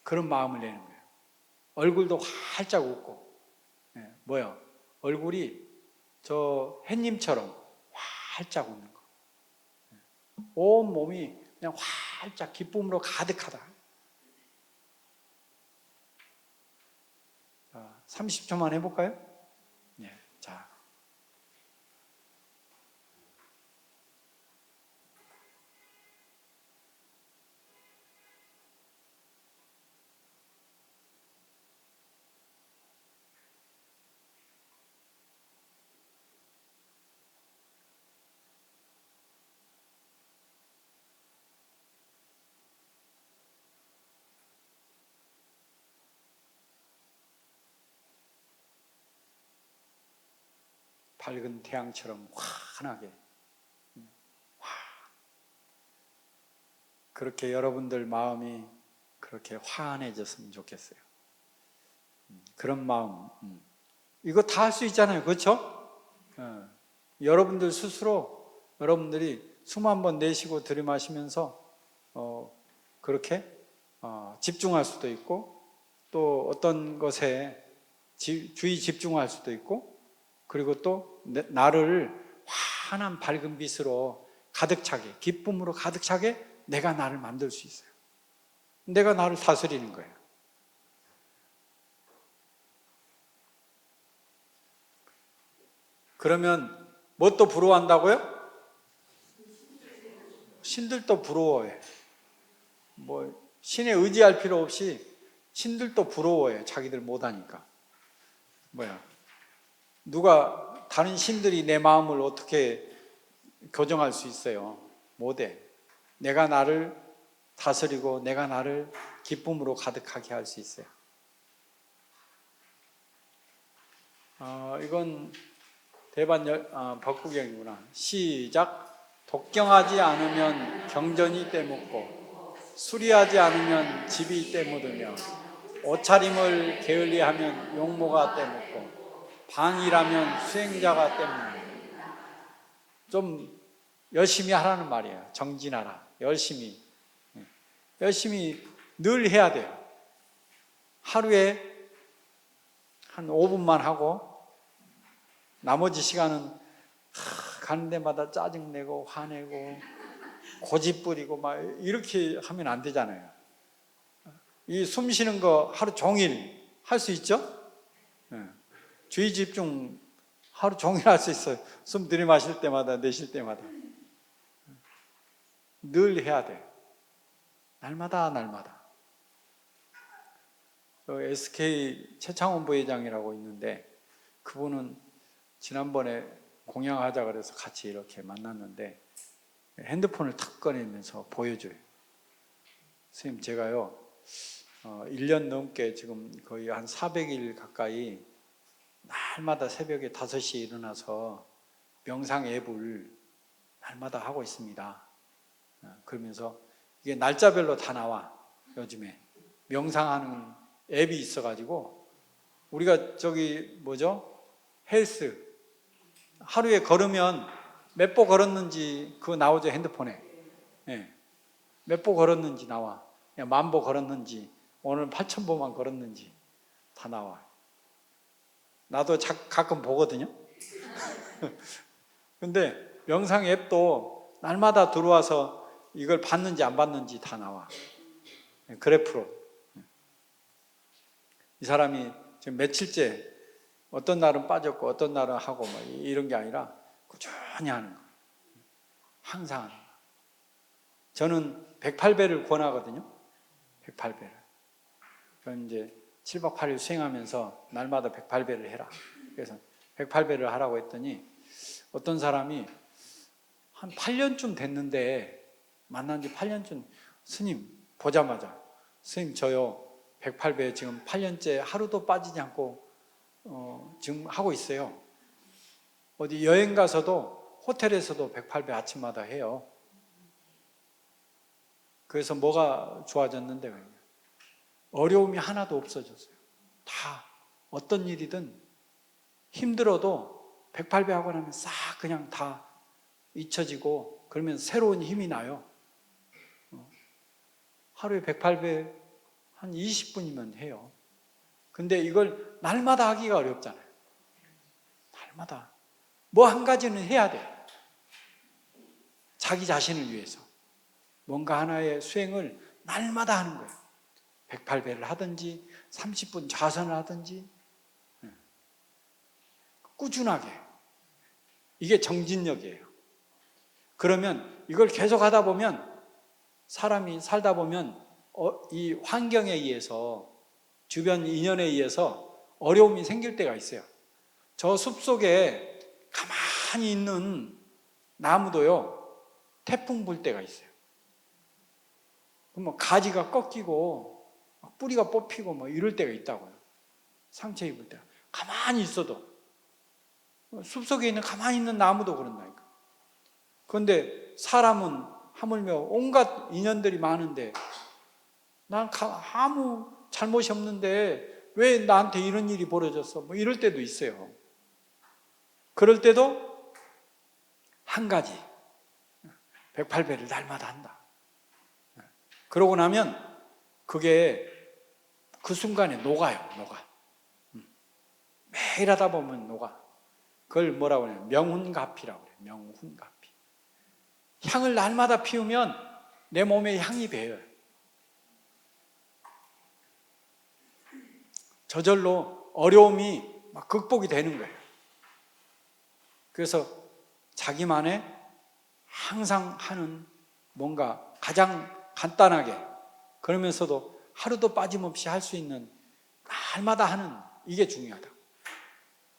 그런 마음을 내는 거예요. 얼굴도 활짝 웃고 뭐요? 얼굴이 저 햇님처럼 활짝 웃는 거. 온 몸이 그냥 활짝 기쁨으로 가득하다. 30초만 해볼까요? 네. 자. 밝은 태양처럼 환하게 그렇게 여러분들 마음이 그렇게 환해졌으면 좋겠어요. 그런 마음 이거 다 할 수 있잖아요. 그렇죠? 여러분들 스스로 여러분들이 숨 한번 내쉬고 들이마시면서 그렇게 집중할 수도 있고 또 어떤 것에 주의 집중할 수도 있고 그리고 또 나를 환한 밝은 빛으로 가득 차게 기쁨으로 가득 차게 내가 나를 만들 수 있어요. 내가 나를 다스리는 거예요. 그러면 뭐 또 부러워한다고요? 신들도 부러워해. 뭐 신에 의지할 필요 없이 신들도 부러워해. 자기들 못하니까. 누가 다른 신들이 내 마음을 어떻게 교정할 수 있어요? 못해. 내가 나를 다스리고 내가 나를 기쁨으로 가득하게 할 수 있어요. 이건 대반 법구경이구나. 시작. 독경하지 않으면 경전이 때묻고 수리하지 않으면 집이 때묻으며 옷차림을 게을리하면 용모가 때묻고 방일하면 수행자가 때묻는. 좀 열심히 하라는 말이에요. 정진하라. 열심히 늘 해야 돼요. 하루에 한 5분만 하고 나머지 시간은 가는 데마다 짜증내고 화내고 고집 부리고 막 이렇게 하면 안 되잖아요. 이 숨 쉬는 거 하루 종일 할 수 있죠? 주의 집중 하루 종일 할 수 있어요. 숨 들이마실 때마다 내쉴 때마다 늘 해야 돼요. 날마다. SK 최창원 부회장이라고 있는데 그분은 지난번에 공양하자 그래서 같이 이렇게 만났는데 핸드폰을 탁 꺼내면서 보여줘요. 선생님 제가요 1년 넘게 지금 거의 한 400일 가까이 날마다 새벽에 5시에 일어나서 명상 앱을 날마다 하고 있습니다. 그러면서 이게 날짜별로 다 나와. 요즘에 명상하는 앱이 있어가지고 우리가 헬스 하루에 걸으면 몇 보 걸었는지 그거 나오죠, 핸드폰에. 몇 보 걸었는지 나와. 10,000보 걸었는지 오늘 8,000보만 걸었는지 다 나와. 나도 가끔 보거든요. 근데 명상 앱도 날마다 들어와서 이걸 봤는지 안 봤는지 다 나와. 그래프로. 이 사람이 지금 며칠째 어떤 날은 빠졌고 어떤 날은 하고 뭐 이런 게 아니라 꾸준히 하는 거. 항상 하는 거. 저는 108배를 권하거든요. 108배를. 그럼 이제 7박 8일 수행하면서 날마다 108배를 해라. 그래서 108배를 하라고 했더니 어떤 사람이 한 8년쯤 됐는데 만난 지 8년쯤 스님 보자마자 스님 저요 108배 지금 8년째 하루도 빠지지 않고 지금 하고 있어요. 어디 여행 가서도 호텔에서도 108배 아침마다 해요. 그래서 뭐가 좋아졌는데 어려움이 하나도 없어졌어요. 다 어떤 일이든 힘들어도 108배 하고 나면 싹 그냥 다 잊혀지고 그러면 새로운 힘이 나요. 하루에 108배 한 20분이면 해요. 근데 이걸 날마다 하기가 어렵잖아요. 날마다. 뭐 한 가지는 해야 돼요. 자기 자신을 위해서. 뭔가 하나의 수행을 날마다 하는 거예요. 108배를 하든지 30분 좌선을 하든지 꾸준하게. 이게 정진력이에요. 그러면 이걸 계속 하다 보면 사람이 살다 보면 이 환경에 의해서 주변 인연에 의해서 어려움이 생길 때가 있어요. 저 숲속에 가만히 있는 나무도요 태풍 불 때가 있어요. 그럼 가지가 꺾이고 뿌리가 뽑히고 뭐 이럴 때가 있다고요. 상처 입을 때 가만히 있어도 숲속에 있는 가만히 있는 나무도 그런다니까. 그런데 사람은 하물며 온갖 인연들이 많은데 난 아무 잘못이 없는데 왜 나한테 이런 일이 벌어졌어? 뭐 이럴 때도 있어요. 그럴 때도 한 가지 108배를 날마다 한다. 그러고 나면 그게 그 순간에 녹아요. 매일 하다 보면 녹아. 그걸 뭐라고 해요? 명훈가피라고 해요. 명훈가피. 향을 날마다 피우면 내 몸에 향이 배어요. 저절로 어려움이 막 극복이 되는 거예요. 그래서 자기만의 항상 하는 뭔가 가장 간단하게 그러면서도 하루도 빠짐없이 할 수 있는 날마다 하는 이게 중요하다.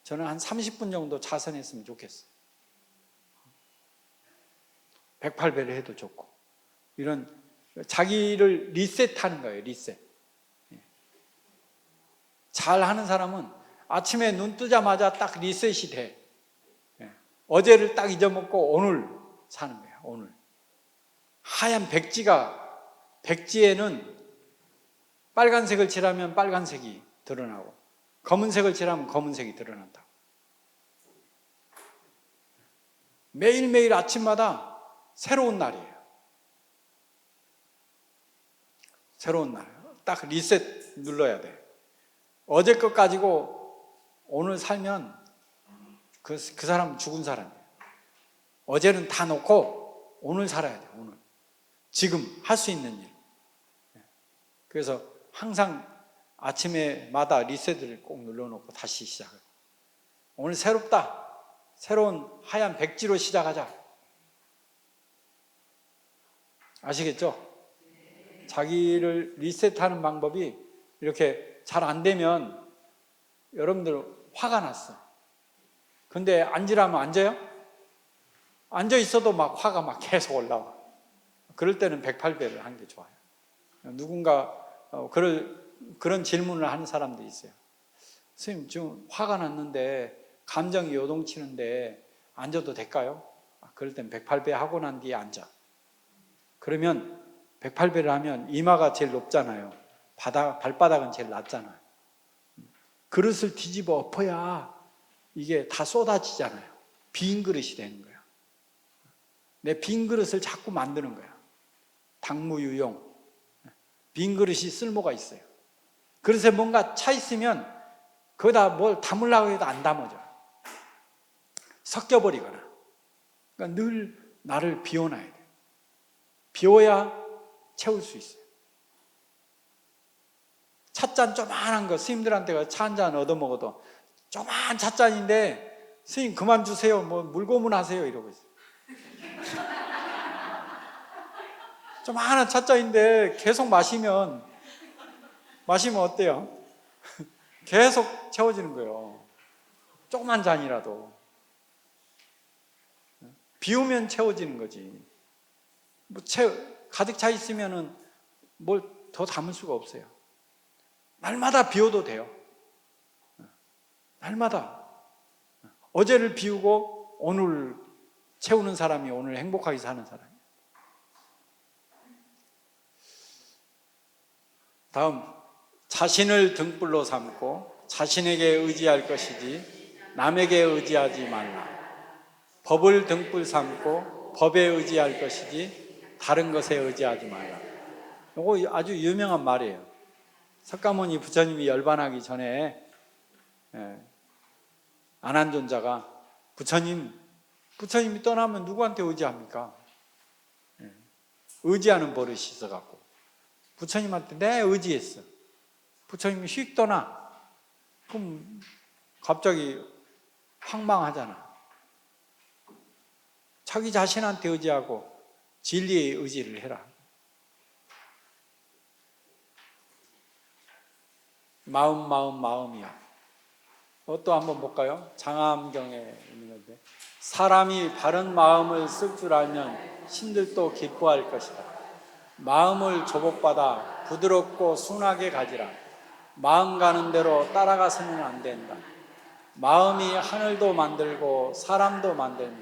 저는 한 30분 정도 자선했으면 좋겠어요. 108배를 해도 좋고 이런 자기를 리셋하는 거예요. 리셋. 잘하는 사람은 아침에 눈 뜨자마자 딱 리셋이 돼. 어제를 딱 잊어먹고 오늘 사는 거야. 오늘. 하얀 백지에는 빨간색을 칠하면 빨간색이 드러나고 검은색을 칠하면 검은색이 드러난다. 매일매일 아침마다 새로운 날이에요. 새로운 날. 딱 리셋 눌러야 돼. 어제 것 가지고 오늘 살면 그 사람은 죽은 사람이에요. 어제는 다 놓고 오늘 살아야 돼. 오늘. 지금 할 수 있는 일. 그래서 항상 아침에마다 리셋을 꼭 눌러놓고 다시 시작을. 오늘 새롭다. 새로운 하얀 백지로 시작하자. 아시겠죠? 자기를 리셋하는 방법이 이렇게 잘 안 되면 여러분들 화가 났어. 근데 앉으라면 앉아요? 앉아 있어도 막 화가 막 계속 올라와. 그럴 때는 108배를 하는 게 좋아요. 누군가 그런 질문을 하는 사람도 있어요. 선생님, 지금 화가 났는데 감정이 요동치는데 앉아도 될까요? 그럴 땐 108배 하고 난 뒤에 앉아. 그러면 108배를 하면 이마가 제일 높잖아요. 발바닥은 제일 낮잖아요. 그릇을 뒤집어 엎어야 이게 다 쏟아지잖아요. 빈 그릇이 되는 거야. 내 빈 그릇을 자꾸 만드는 거야. 당무유용. 빈 그릇이 쓸모가 있어요. 그릇에 뭔가 차 있으면 거기다 뭘 담으려고 해도 안 담아져. 섞여버리거나. 그러니까 늘 나를 비워놔야 돼. 비워야 채울 수 있어요. 찻잔 조그만한 거 스님들한테 차 한 잔 얻어먹어도 조그만 찻잔인데 스님 그만 주세요. 뭐 물고문하세요 이러고 있어요. 조그만한 찻잔인데 계속 마시면 어때요? 계속 채워지는 거예요. 조그만 잔이라도. 비우면 채워지는 거지. 가득 차 있으면은 뭘 더 담을 수가 없어요. 날마다 비워도 돼요. 날마다. 어제를 비우고 오늘 채우는 사람이 오늘 행복하게 사는 사람이에요. 다음, 자신을 등불로 삼고 자신에게 의지할 것이지 남에게 의지하지 말라. 법을 등불 삼고 법에 의지할 것이지 다른 것에 의지하지 말라. 이거 아주 유명한 말이에요. 석가모니 부처님이 열반하기 전에 안한존자가 부처님이 떠나면 누구한테 의지합니까? 의지하는 버릇이 있어갖고 부처님한테 내 의지했어. 부처님이 휙 떠나. 그럼 갑자기 황망하잖아. 자기 자신한테 의지하고 진리에 의지를 해라. 마음이야. 또 한번 볼까요? 장암경에 있는 건데, 사람이 바른 마음을 쓸 줄 알면 신들도 기뻐할 것이다. 마음을 조복받아 부드럽고 순하게 가지라. 마음 가는 대로 따라가서는 안 된다. 마음이 하늘도 만들고 사람도 만들며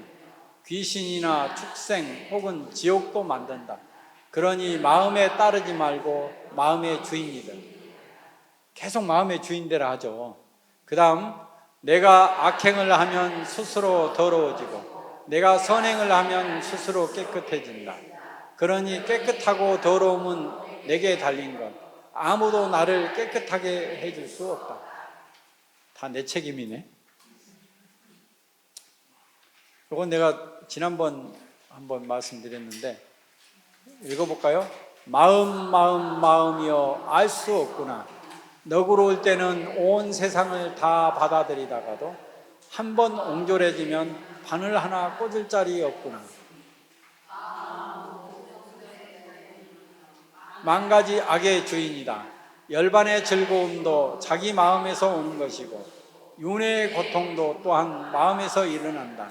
귀신이나 축생 혹은 지옥도 만든다. 그러니 마음에 따르지 말고 마음의 주인이 되라. 계속 마음의 주인대로 하죠. 그 다음, 내가 악행을 하면 스스로 더러워지고 내가 선행을 하면 스스로 깨끗해진다. 그러니 깨끗하고 더러움은 내게 달린 것. 아무도 나를 깨끗하게 해줄 수 없다. 다 내 책임이네. 이건 내가 지난번 한번 말씀드렸는데 읽어볼까요? 마음이여 알 수 없구나. 너그러울 때는 온 세상을 다 받아들이다가도 한 번 옹졸해지면 바늘 하나 꽂을 자리 없구나. 만 가지 악의 주인이다. 열반의 즐거움도 자기 마음에서 오는 것이고 윤회의 고통도 또한 마음에서 일어난다.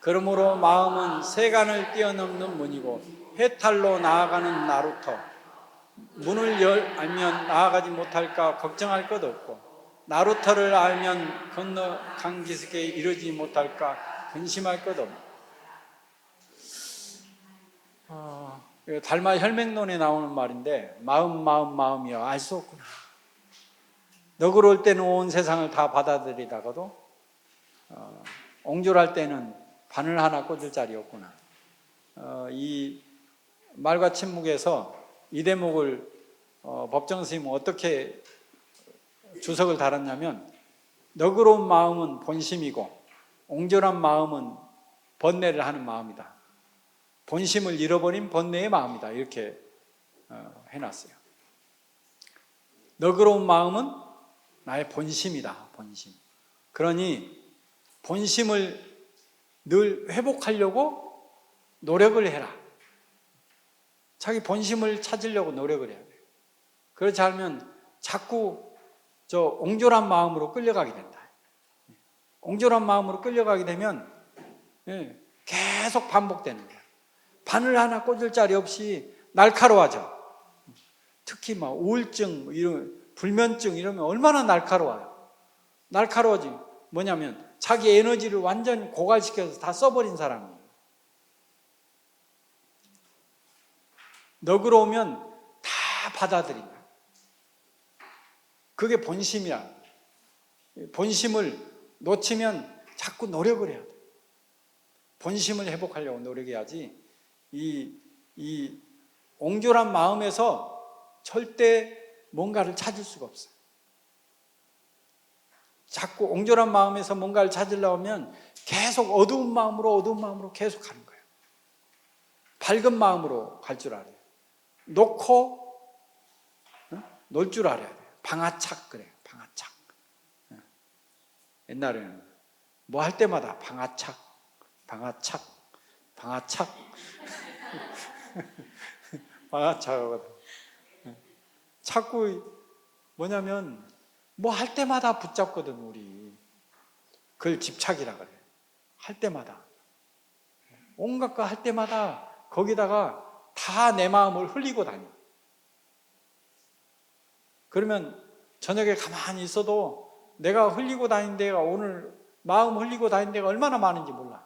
그러므로 마음은 세간을 뛰어넘는 문이고 해탈로 나아가는 나루터. 문을 알면 나아가지 못할까 걱정할 것 없고 나루터를 알면 건너 강기슭에 이르지 못할까 근심할 것 없고. 달마 혈맹론에 나오는 말인데 마음이여 알 수 없구나. 너그러울 때는 온 세상을 다 받아들이다가도 옹졸할 때는 바늘 하나 꽂을 자리 없구나. 이 말과 침묵에서 이 대목을 법정 스님은 어떻게 주석을 달았냐면 너그러운 마음은 본심이고 옹졸한 마음은 번뇌를 하는 마음이다. 본심을 잃어버린 번뇌의 마음이다. 이렇게 해놨어요. 너그러운 마음은 나의 본심이다. 본심. 그러니 본심을 늘 회복하려고 노력을 해라. 자기 본심을 찾으려고 노력을 해야 돼요. 그렇지 않으면 자꾸 저 옹졸한 마음으로 끌려가게 된다. 옹졸한 마음으로 끌려가게 되면 계속 반복되는 거예요. 바늘 하나 꽂을 자리 없이 날카로워져. 특히 막 우울증, 이런 불면증 이러면 얼마나 날카로워요. 날카로워지. 뭐냐면 자기 에너지를 완전히 고갈시켜서 다 써버린 사람이에요. 너그러우면 다 받아들인다. 그게 본심이야. 본심을 놓치면 자꾸 노력을 해야 돼. 본심을 회복하려고 노력해야지 이 옹졸한 마음에서 절대 뭔가를 찾을 수가 없어요. 자꾸 옹졸한 마음에서 뭔가를 찾으려고 하면 계속 어두운 마음으로 계속 가는 거예요. 밝은 마음으로 갈 줄 알아요. 놓고 놀 줄 알아야 돼요. 방아착 그래요. 방아착. 옛날에는 뭐 할 때마다 방아착 방아착하거든. 자꾸 뭐냐면 뭐 할 때마다 붙잡거든 우리. 그걸 집착이라 그래요. 할 때마다 온갖 거 할 때마다 거기다가 다 내 마음을 흘리고 다녀. 그러면 저녁에 가만히 있어도 내가 흘리고 다닌 데가 오늘 마음 흘리고 다닌 데가 얼마나 많은지 몰라.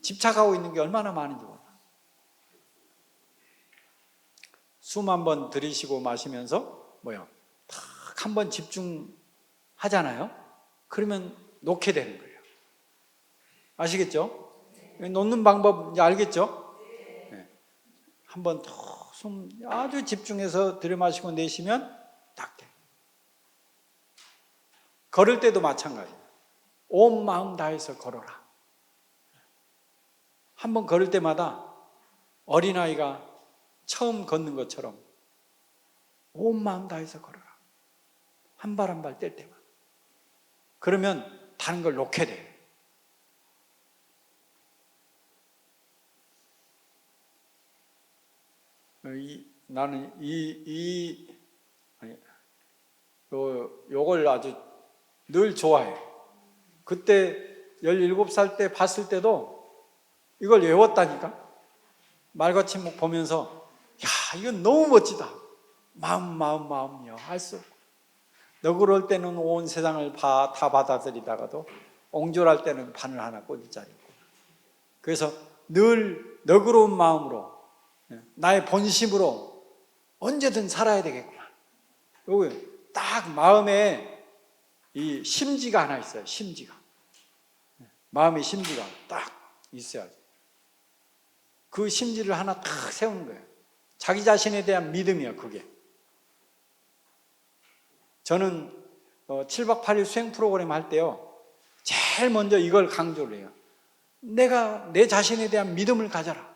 집착하고 있는 게 얼마나 많은지 몰라. 숨 한번 들이쉬고 마시면서 탁 한 번 집중하잖아요. 그러면 놓게 되는 거예요. 아시겠죠? 놓는 방법 이제 알겠죠? 네. 한번 더 숨 아주 집중해서 들이마시고 내쉬면 딱 돼. 걸을 때도 마찬가지예요. 온 마음 다해서 걸어라. 한번 걸을 때마다 어린아이가 처음 걷는 것처럼 온 마음 다해서 걸어라. 한 발 한 발 뗄 때만. 그러면 다른 걸 놓게 돼. 나는 요걸 아주 늘 좋아해. 그때 17살 때 봤을 때도 이걸 외웠다니까. 말과 침묵 보면서 야, 이건 너무 멋지다. 마음이요. 할 수 없고. 너그러울 때는 온 세상을 다 받아들이다가도 옹졸할 때는 바늘 하나 꽂을 자리 있고. 그래서 늘 너그러운 마음으로 나의 본심으로 언제든 살아야 되겠구나. 여기 딱 마음에 이 심지가 하나 있어요. 심지가. 마음의 심지가 딱 있어야지. 그 심지를 하나 딱 세우는 거예요. 자기 자신에 대한 믿음이에요. 그게. 저는 7박 8일 수행 프로그램 할 때요. 제일 먼저 이걸 강조를 해요. 내가 내 자신에 대한 믿음을 가져라.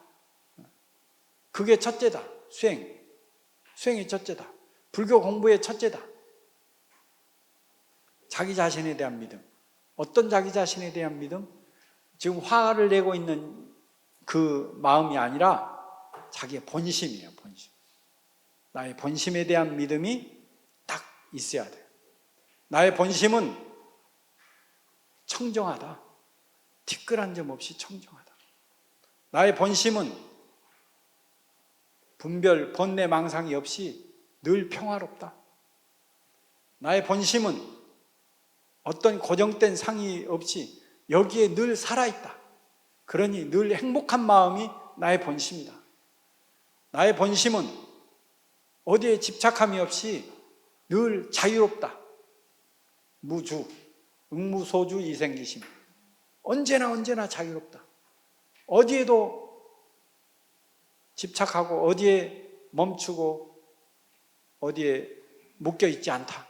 그게 첫째다. 수행이 첫째다. 불교 공부의 첫째다. 자기 자신에 대한 믿음. 어떤 자기 자신에 대한 믿음? 지금 화를 내고 있는 그 마음이 아니라 자기의 본심이에요. 본심. 나의 본심에 대한 믿음이 딱 있어야 돼요. 나의 본심은 청정하다. 티끌한 점 없이 청정하다. 나의 본심은 분별, 번뇌, 망상이 없이 늘 평화롭다. 나의 본심은 어떤 고정된 상이 없이 여기에 늘 살아있다. 그러니 늘 행복한 마음이 나의 본심이다. 나의 본심은 어디에 집착함이 없이 늘 자유롭다. 무주, 응무소주 이생기심. 언제나 자유롭다. 어디에도 집착하고 어디에 멈추고 어디에 묶여 있지 않다.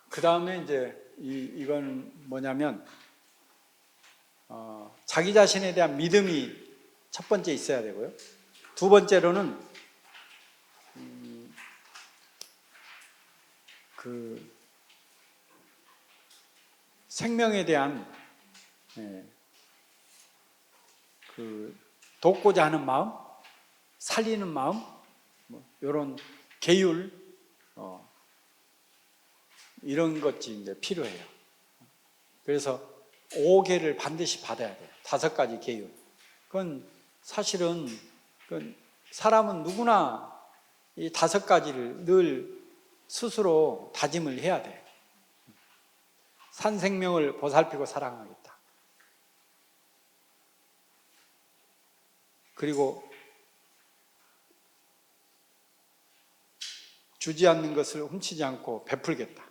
그 다음에 이제 이건 뭐냐면 자기 자신에 대한 믿음이 첫 번째 있어야 되고요. 두 번째로는 그 생명에 대한 그 돕고자 하는 마음, 살리는 마음, 뭐 이런 계율, 이런 것이 이제 필요해요. 그래서 5개를 반드시 받아야 돼요. 5가지 계율. 그건 사실은 사람은 누구나 이 5가지를 늘 스스로 다짐을 해야 돼. 산 생명을 보살피고 사랑하겠다. 그리고 주지 않는 것을 훔치지 않고 베풀겠다.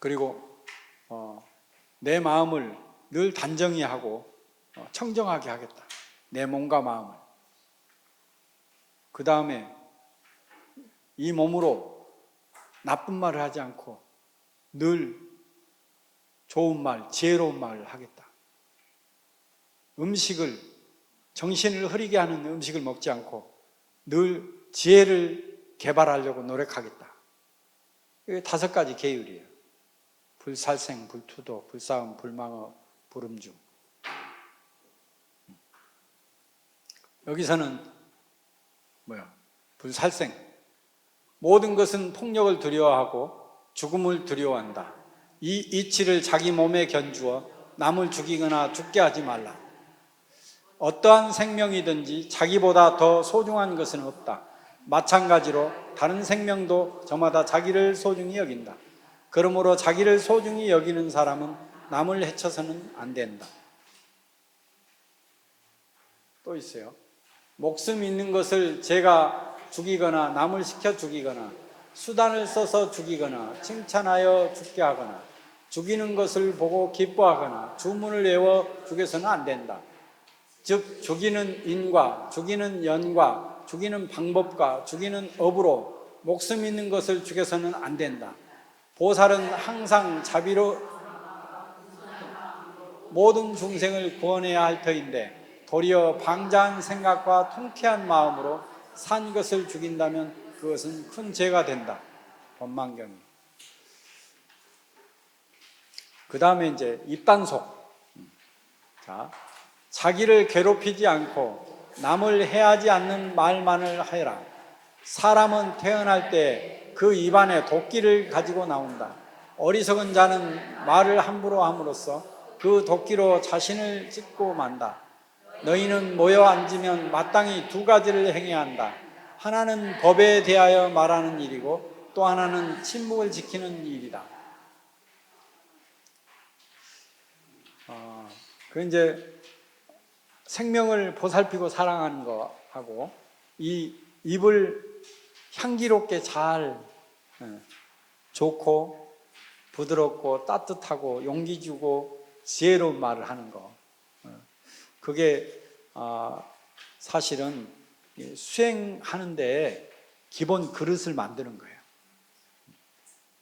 그리고 내 마음을 늘 단정히 하고 청정하게 하겠다. 내 몸과 마음을. 그 다음에 이 몸으로 나쁜 말을 하지 않고 늘 좋은 말, 지혜로운 말을 하겠다. 음식을, 정신을 흐리게 하는 음식을 먹지 않고 늘 지혜를 개발하려고 노력하겠다. 이게 5가지 계율이에요. 불살생, 불투도, 불싸움, 불망어, 불음중. 여기서는 불살생. 모든 것은 폭력을 두려워하고 죽음을 두려워한다. 이 이치를 자기 몸에 견주어 남을 죽이거나 죽게 하지 말라. 어떠한 생명이든지 자기보다 더 소중한 것은 없다. 마찬가지로 다른 생명도 저마다 자기를 소중히 여긴다. 그러므로 자기를 소중히 여기는 사람은 남을 해쳐서는 안 된다. 또 있어요. 목숨 있는 것을 제가 죽이거나 남을 시켜 죽이거나 수단을 써서 죽이거나 칭찬하여 죽게 하거나 죽이는 것을 보고 기뻐하거나 주문을 외워 죽여서는 안 된다. 즉 죽이는 인과 죽이는 연과 죽이는 방법과 죽이는 업으로 목숨 있는 것을 죽여서는 안 된다. 보살은 항상 자비로 모든 중생을 구원해야 할 터인데 도리어 방자한 생각과 통쾌한 마음으로 산 것을 죽인다면 그것은 큰 죄가 된다. 법망경이. 그 다음에 이제 입단속. 자, 자기를 괴롭히지 않고 남을 해하지 않는 말만을 하여라. 사람은 태어날 때 그 입안에 도끼를 가지고 나온다. 어리석은 자는 말을 함부로 함으로써 그 도끼로 자신을 찢고 만다. 너희는 모여 앉으면 마땅히 2가지를 행해야 한다. 하나는 법에 대하여 말하는 일이고 또 하나는 침묵을 지키는 일이다. 그 이제 생명을 보살피고 사랑하는 거하고 이 입을 향기롭게 잘 좋고 부드럽고 따뜻하고 용기 주고 지혜로운 말을 하는 거. 그게 사실은 수행하는데 기본 그릇을 만드는 거예요.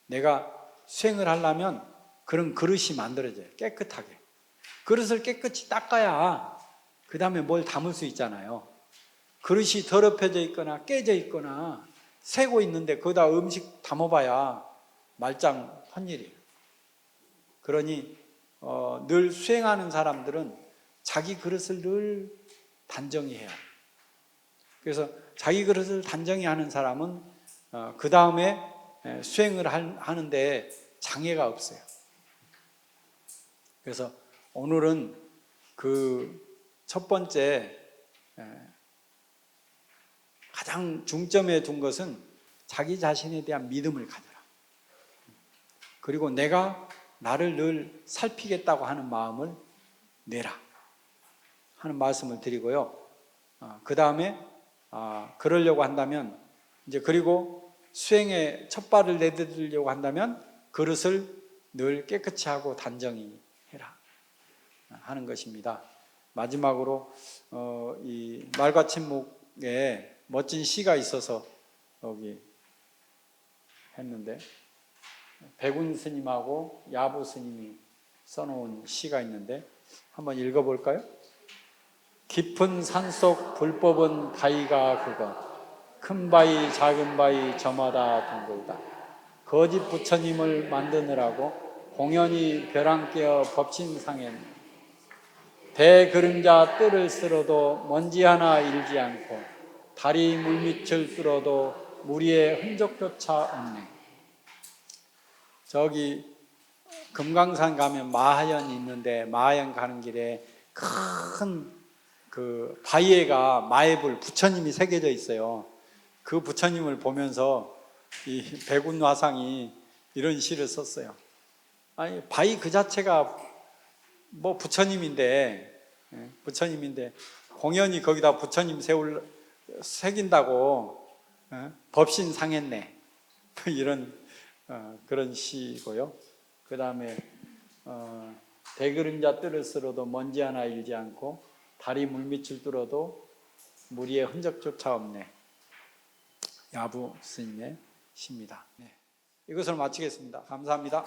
내가 수행을 하려면 그런 그릇이 만들어져요. 깨끗하게. 그릇을 깨끗이 닦아야 그 다음에 뭘 담을 수 있잖아요. 그릇이 더럽혀져 있거나 깨져 있거나 새고 있는데 거기다 음식 담아봐야 말짱 헛일이에요. 그러니 늘 수행하는 사람들은 자기 그릇을 늘 단정히 해요. 그래서 자기 그릇을 단정히 하는 사람은 그 다음에 수행을 하는데 장애가 없어요. 그래서 오늘은 그 첫 번째 가장 중점에 둔 것은 자기 자신에 대한 믿음을 가져라. 그리고 내가 나를 늘 살피겠다고 하는 마음을 내라 하는 말씀을 드리고요. 그 다음에 그러려고 한다면 이제 그리고 수행에 첫 발을 내딛으려고 한다면 그릇을 늘 깨끗이 하고 단정히 해라 하는 것입니다. 마지막으로 이 말과 침묵에 멋진 시가 있어서 여기 했는데 백운 스님하고 야부 스님이 써놓은 시가 있는데 한번 읽어볼까요? 깊은 산속 불법은 바위가 그거 큰 바위 작은 바위 저마다 둥글다. 거짓 부처님을 만드느라고 공연히 벼랑 깨어 법신상엔 대그림자 뜰을 쓸어도 먼지 하나 일지 않고 다리 물밑을 뚫어도 무리의 흔적조차 없네. 저기 금강산 가면 마하연이 있는데 마하연 가는 길에 큰 그 바위에가 마애불 부처님이 새겨져 있어요. 그 부처님을 보면서 이 백운 화상이 이런 시를 썼어요. 아니 바위 그 자체가 뭐 부처님인데 공연히 거기다 부처님 새긴다고 법신 상했네. 이런 그런 시고요. 그 다음에 대그림자 뜰을 쓸어도 먼지 하나 일지 않고 다리 물밑을 뚫어도 무리의 흔적조차 없네. 야부 스님의 시입니다. 네. 이것을 마치겠습니다. 감사합니다.